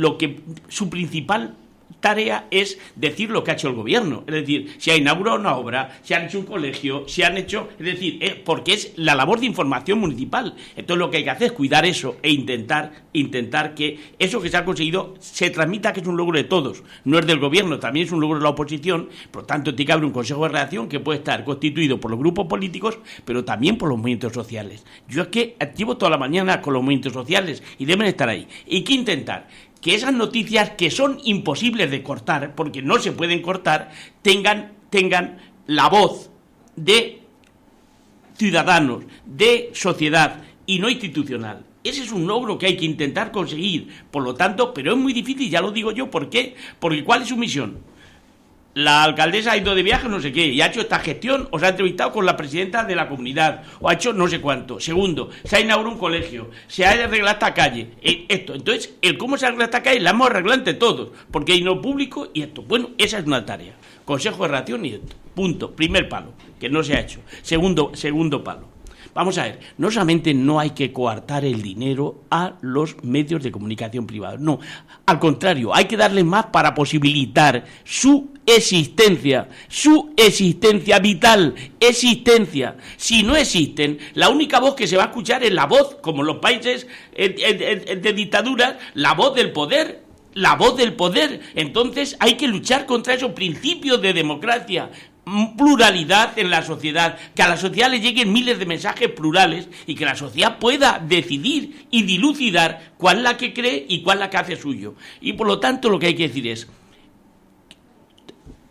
su principal tarea es decir lo que ha hecho el gobierno, es decir, si ha inaugurado una obra, si han hecho un colegio, si han hecho, es decir, porque es la labor de información municipal. Entonces lo que hay que hacer es cuidar eso e intentar que eso que se ha conseguido se transmita, que es un logro de todos, no es del gobierno, también es un logro de la oposición. Por lo tanto tiene que haber un consejo de redacción que puede estar constituido por los grupos políticos, pero también por los movimientos sociales. Yo es que llevo toda la mañana con los movimientos sociales y deben estar ahí. Y que intentar que esas noticias que son imposibles de cortar, porque no se pueden cortar, tengan la voz de ciudadanos, de sociedad y no institucional. Ese es un logro que hay que intentar conseguir. Por lo tanto, pero es muy difícil, ya lo digo yo. ¿Por qué? Porque ¿cuál es su misión? La alcaldesa ha ido de viaje, no sé qué, y ha hecho esta gestión, o se ha entrevistado con la presidenta de la comunidad, o ha hecho no sé cuánto. Segundo, se ha inaugurado un colegio, se ha arreglado esta calle, esto. Entonces, el cómo se arregla esta calle la hemos arreglado entre todos, porque hay no público y esto. Bueno, esa es una tarea. Consejo de redacción y esto. Punto. Primer palo, que no se ha hecho. Segundo palo. vamos a ver, no solamente no hay que coartar el dinero a los medios de comunicación privados, no, al contrario, hay que darles más para posibilitar su existencia vital, existencia. Si no existen, la única voz que se va a escuchar es la voz, como en los países de dictaduras, la voz del poder. La voz del poder. Entonces hay que luchar contra esos principios de democracia, pluralidad en la sociedad, que a la sociedad le lleguen miles de mensajes plurales y que la sociedad pueda decidir y dilucidar cuál es la que cree y cuál es la que hace suyo. Y por lo tanto lo que hay que decir es: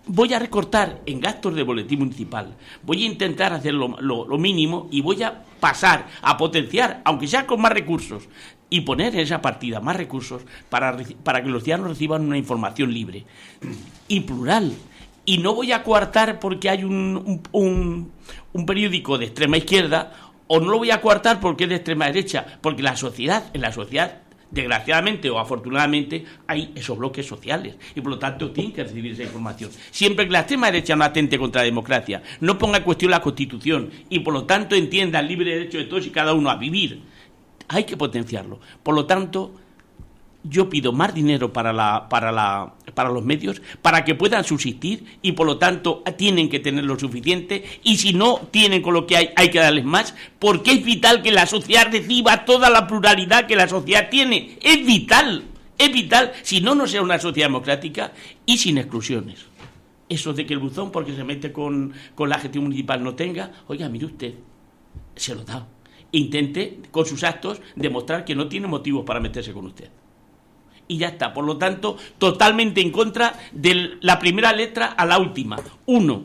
voy a recortar en gastos de boletín municipal, voy a intentar hacer lo mínimo y voy a pasar a potenciar, aunque sea con más recursos, y poner en esa partida más recursos para que los ciudadanos reciban una información libre y plural. Y no voy a coartar porque hay un periódico de extrema izquierda, o no lo voy a coartar porque es de extrema derecha, porque en la sociedad, desgraciadamente o afortunadamente, hay esos bloques sociales y por lo tanto tienen que recibir esa información. Siempre que la extrema derecha no atente contra la democracia, no ponga en cuestión la Constitución y por lo tanto entienda el libre derecho de todos y cada uno a vivir, hay que potenciarlo. Por lo tanto, yo pido más dinero para los medios para que puedan subsistir y por lo tanto tienen que tener lo suficiente, y si no tienen con lo que hay que darles más, porque es vital que la sociedad reciba toda la pluralidad que la sociedad tiene. Es vital, si no sea una sociedad democrática y sin exclusiones. Eso de que el buzón, porque se mete con la gestión municipal, no tenga, oiga, mire usted, se lo da. Intente con sus actos demostrar que no tiene motivos para meterse con usted. Y ya está. Por lo tanto, totalmente en contra de la primera letra a la última. 1.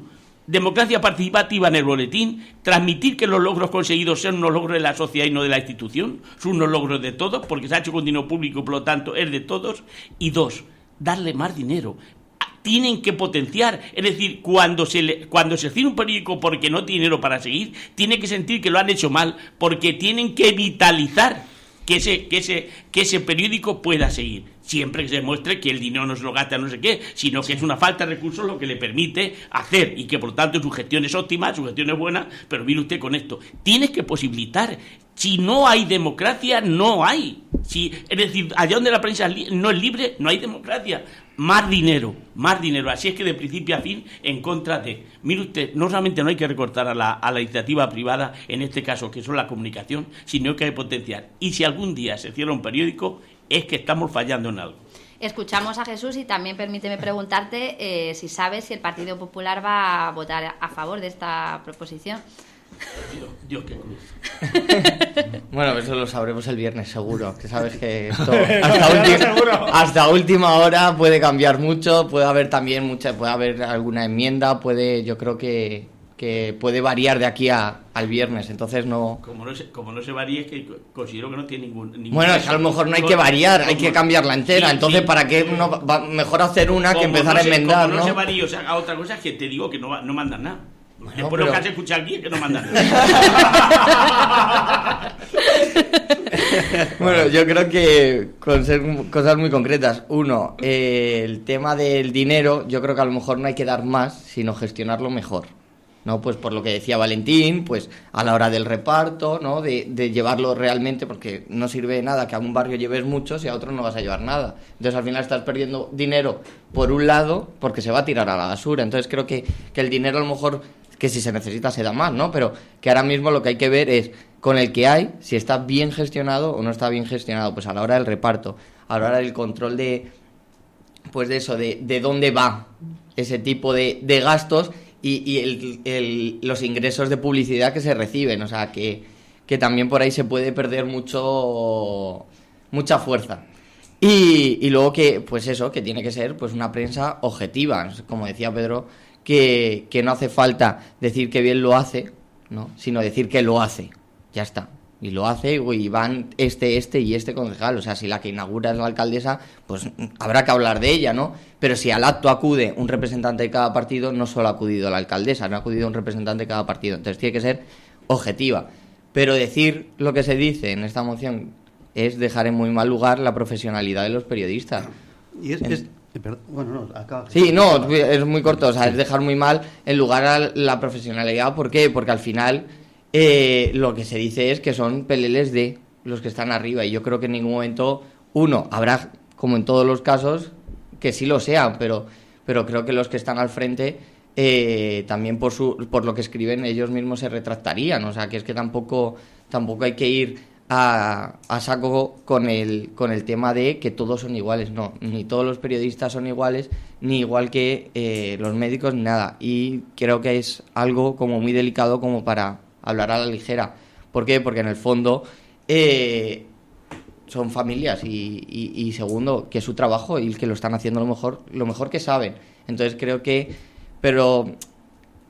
Democracia participativa en el boletín. Transmitir que los logros conseguidos sean unos logros de la sociedad y no de la institución. Son unos logros de todos, porque se ha hecho con dinero público, por lo tanto es de todos. Y 2. Darle más dinero. Tienen que potenciar, es decir, cuando se cierra un periódico porque no tiene dinero para seguir, tiene que sentir que lo han hecho mal, porque tienen que vitalizar que ese periódico pueda seguir, siempre que se demuestre que el dinero no se lo gasta no sé qué, sino que es una falta de recursos lo que le permite hacer, y que por tanto su gestión es óptima, su gestión es buena. Pero mire usted con esto, tienes que posibilitar. Si no hay democracia, no hay. Es decir, allá donde la prensa no es libre, no hay democracia. Más dinero. Así es que de principio a fin, en contra de... Mire usted, no solamente no hay que recortar a la iniciativa privada, en este caso, que son la comunicación, sino que hay que potenciar. Y si algún día se cierra un periódico, es que estamos fallando en algo. Escuchamos a Jesús y también permíteme preguntarte si sabes si el Partido Popular va a votar a favor de esta proposición. Dios qué cruz. Bueno, eso lo sabremos el viernes seguro, que sabes que esto hasta última hora puede cambiar mucho, puede haber también puede haber alguna enmienda, yo creo que puede variar de aquí al viernes, entonces no... Como no se varíe, es que considero que no tiene ningún bueno, es que a lo mejor no hay que variar, hay que cambiarla entera, entonces sí. ¿Para qué mejor hacer una que empezar a enmendar, como no se varíe, o sea, a otra cosa es que te digo que no mandan nada. Bueno, después lo que has escuchado aquí es que no mandan nada. Bueno, yo creo que con ser cosas muy concretas. 1, el tema del dinero, yo creo que a lo mejor no hay que dar más, sino gestionarlo mejor, ¿no? Pues por lo que decía Valentín, pues a la hora del reparto, ¿no? De llevarlo realmente, porque no sirve de nada que a un barrio lleves mucho si a otro no vas a llevar nada. Entonces al final estás perdiendo dinero por un lado porque se va a tirar a la basura. Entonces creo que el dinero a lo mejor, que si se necesita se da más, ¿no? Pero que ahora mismo lo que hay que ver es con el que hay, si está bien gestionado o no está bien gestionado, pues a la hora del reparto, a la hora del control de dónde va ese tipo de gastos y los ingresos de publicidad que se reciben, o sea, que también por ahí se puede perder mucha fuerza. Y luego que tiene que ser pues una prensa objetiva, como decía Pedro, que no hace falta decir que bien lo hace, ¿no? Sino decir que lo hace, ya está. Y lo hace y van este y este concejal. O sea, si la que inaugura es la alcaldesa, pues habrá que hablar de ella, ¿no? Pero si al acto acude un representante de cada partido, no solo ha acudido la alcaldesa, no ha acudido un representante de cada partido. Entonces tiene que ser objetiva. Pero decir lo que se dice en esta moción es dejar en muy mal lugar la profesionalidad de los periodistas. Y bueno, no, acá... Sí, no, es muy corto, o sea, es dejar muy mal en lugar a la profesionalidad. ¿Por qué? Porque al final lo que se dice es que son peleles de los que están arriba, y yo creo que en ningún momento habrá, como en todos los casos, que sí lo sean, pero creo que los que están al frente también por lo que escriben ellos mismos se retractarían, o sea, que es que tampoco hay que ir a saco con el tema de que todos son iguales. No, ni todos los periodistas son iguales, ni igual que los médicos, ni nada, y creo que es algo como muy delicado como para hablar a la ligera. ¿Por qué? Porque en el fondo son familias y segundo, que es su trabajo y que lo están haciendo lo mejor que saben. Entonces creo que, pero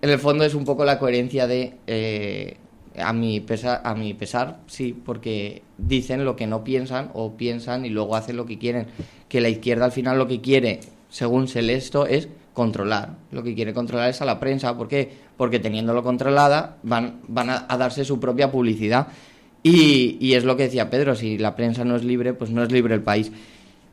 en el fondo es un poco la coherencia de a mi pesar, sí, porque dicen lo que no piensan o piensan y luego hacen lo que quieren. Que la izquierda al final lo que quiere, según se lee esto, es controlar. Lo que quiere controlar es a la prensa. ¿Por qué? Porque teniéndolo controlada van a darse su propia publicidad. Y es lo que decía Pedro, si la prensa no es libre, pues no es libre el país.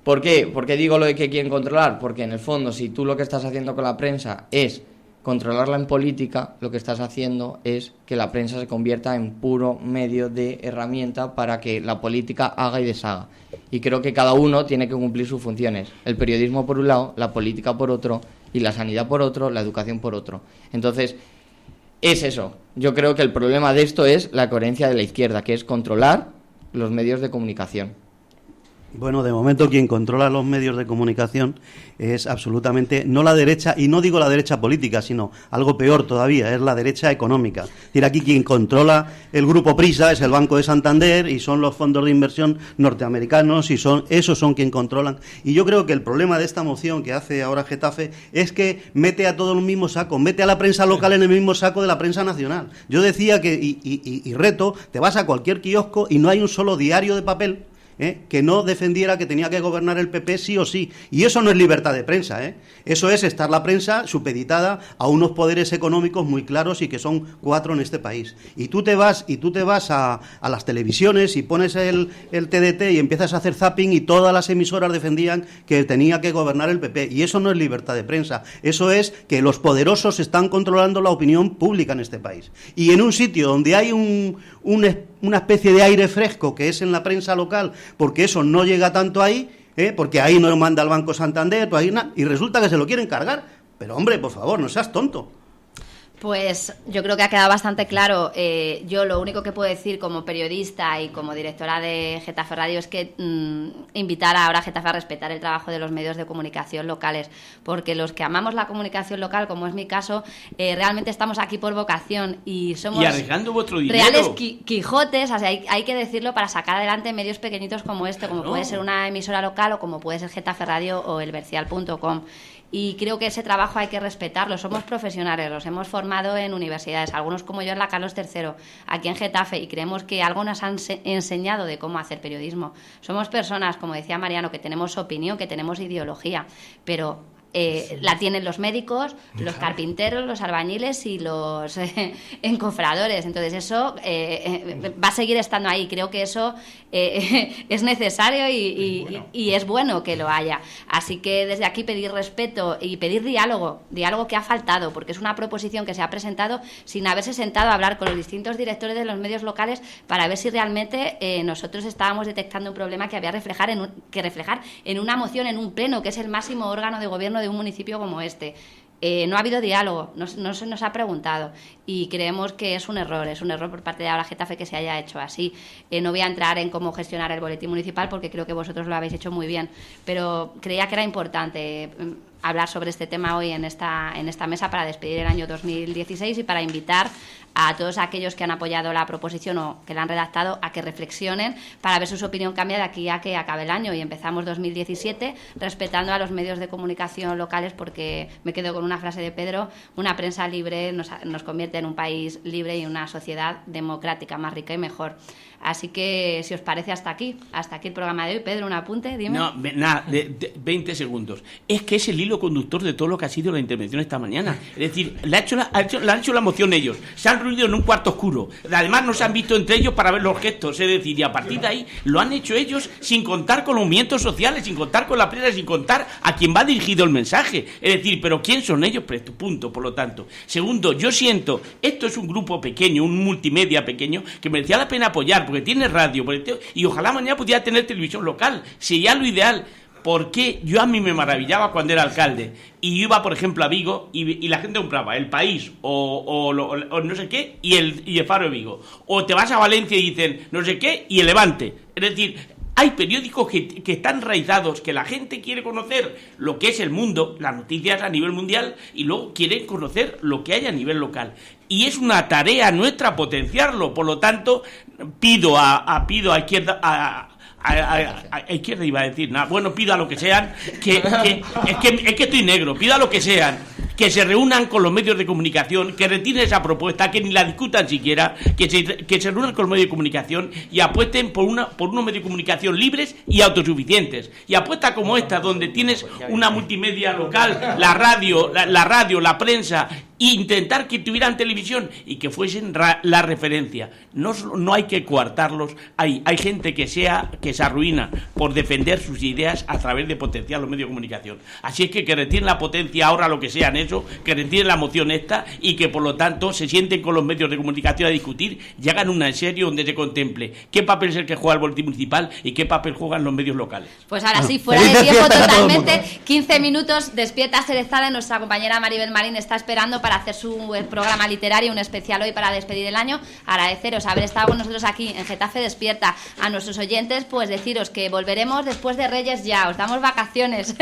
¿Por qué? ¿Por qué digo lo de que quieren controlar? Porque en el fondo, si tú lo que estás haciendo con la prensa es controlarla en política, lo que estás haciendo es que la prensa se convierta en puro medio de herramienta para que la política haga y deshaga. Y creo que cada uno tiene que cumplir sus funciones. El periodismo por un lado, la política por otro, y la sanidad por otro, la educación por otro. Entonces, es eso. Yo creo que el problema de esto es la coherencia de la izquierda, que es controlar los medios de comunicación. Bueno, de momento quien controla los medios de comunicación es absolutamente no la derecha, y no digo la derecha política, sino algo peor todavía, es la derecha económica. Es decir, aquí quien controla el grupo Prisa es el Banco de Santander y son los fondos de inversión norteamericanos y esos son quien controlan. Y yo creo que el problema de esta moción que hace ahora Getafe es que mete a todo en el mismo saco, mete a la prensa local en el mismo saco de la prensa nacional. Yo decía que, y reto, te vas a cualquier kiosco y no hay un solo diario de papel que no defendiera que tenía que gobernar el PP sí o sí. Y eso no es libertad de prensa, eso es estar la prensa supeditada a unos poderes económicos muy claros y que son 4 en este país. Y tú te vas a las televisiones y pones el TDT y empiezas a hacer zapping y todas las emisoras defendían que tenía que gobernar el PP. Y eso no es libertad de prensa, eso es que los poderosos están controlando la opinión pública en este país. Y en un sitio donde hay una especie de aire fresco que es en la prensa local, porque eso no llega tanto ahí, porque ahí no manda el Banco Santander, y resulta que se lo quieren cargar. Pero hombre, por favor, no seas tonto. Pues yo creo que ha quedado bastante claro. Yo lo único que puedo decir como periodista y como directora de Getafe Radio es que invitar ahora a Getafe a respetar el trabajo de los medios de comunicación locales, porque los que amamos la comunicación local, como es mi caso, realmente estamos aquí por vocación y somos arriesgando vuestro dinero. Reales Quijotes, o sea, hay que decirlo, para sacar adelante medios pequeñitos como este, como puede ser una emisora local o como puede ser Getafe Radio o elbercial.com. Y creo que ese trabajo hay que respetarlo. Somos profesionales, los hemos formado en universidades, algunos como yo en la Carlos III, aquí en Getafe, y creemos que algo nos han enseñado de cómo hacer periodismo. Somos personas, como decía Mariano, que tenemos opinión, que tenemos ideología, pero la tienen los médicos, los carpinteros, los albañiles y los encofradores. Entonces eso va a seguir estando ahí. Creo que eso es necesario y es bueno que lo haya. Así que desde aquí pedir respeto y pedir diálogo que ha faltado, porque es una proposición que se ha presentado sin haberse sentado a hablar con los distintos directores de los medios locales para ver si realmente nosotros estábamos detectando un problema que había que reflejar en una moción, en un pleno, que es el máximo órgano de gobierno de un municipio como este. No ha habido diálogo, no se nos ha preguntado y creemos que es un error por parte de ahora Getafe que se haya hecho así. No voy a entrar en cómo gestionar el boletín municipal porque creo que vosotros lo habéis hecho muy bien, pero creía que era importante hablar sobre este tema hoy en esta mesa para despedir el año 2016 y para invitar a todos aquellos que han apoyado la proposición o que la han redactado a que reflexionen para ver si su opinión cambia de aquí a que acabe el año y empezamos 2017 respetando a los medios de comunicación locales, porque me quedo con una frase de Pedro: una prensa libre nos convierte en un país libre y una sociedad democrática más rica y mejor. Así que, si os parece, hasta aquí el programa de hoy. Pedro, un apunte, dime. No, nada, de 20 segundos. Es que es el hilo hilo conductor de todo lo que ha sido la intervención esta mañana. Es decir, le han hecho la moción ellos, se han reunido en un cuarto oscuro, además no se han visto entre ellos para ver los gestos, es decir, y a partir de ahí lo han hecho ellos sin contar con los movimientos sociales, sin contar con la prensa, sin contar a quién va dirigido el mensaje. Es decir, pero ¿quién son ellos? Punto, por lo tanto. Segundo, yo siento, esto es un grupo pequeño, un multimedia pequeño, que merecía la pena apoyar, porque tiene radio, y ojalá mañana pudiera tener televisión local, sería lo ideal. Porque yo a mí me maravillaba cuando era alcalde y iba, por ejemplo, a Vigo y la gente compraba El País o no sé qué y el Faro de Vigo. O te vas a Valencia y dicen no sé qué y El Levante. Es decir, hay periódicos que están enraizados, que la gente quiere conocer lo que es el mundo, las noticias a nivel mundial, y luego quieren conocer lo que hay a nivel local. Y es una tarea nuestra potenciarlo. Por lo tanto, pido a izquierda... A izquierda iba a decir nada. Bueno, pido a lo que sean es que estoy negro, pido a lo que sean que se reúnan con los medios de comunicación, que retiren esa propuesta, que ni la discutan siquiera, que se reúnan con los medios de comunicación y apuesten por unos medios de comunicación libres y autosuficientes. Y apuestas como esta, donde tienes una multimedia local, la radio, la prensa, e intentar que tuvieran televisión y que fuesen la referencia. No hay que coartarlos. Hay gente que se arruina por defender sus ideas a través de potenciar los medios de comunicación. Así es que retiren la potencia ahora, lo que sean eso, que retiren la moción esta y que por lo tanto se sienten con los medios de comunicación a discutir y hagan una en serio donde se contemple qué papel es el que juega el boletín municipal y qué papel juegan los medios locales. Pues ahora sí, fuera de tiempo totalmente, 15 minutos, despierta Cerezada, nuestra compañera Maribel Marín está esperando para hacer su programa literario, un especial hoy para despedir el año. Agradeceros haber estado con nosotros aquí en Getafe Despierta. A nuestros oyentes, pues deciros que volveremos después de Reyes ya, os damos vacaciones.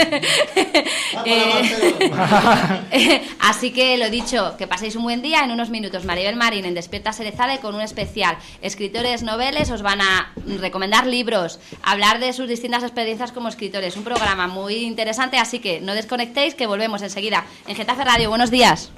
Así que lo dicho, que paséis un buen día. En unos minutos Maribel Marín en Despierta Cerezade con un especial. Escritores noveles os van a recomendar libros, hablar de sus distintas experiencias como escritores. Un programa muy interesante, así que no desconectéis, que volvemos enseguida en Getafe Radio. Buenos días.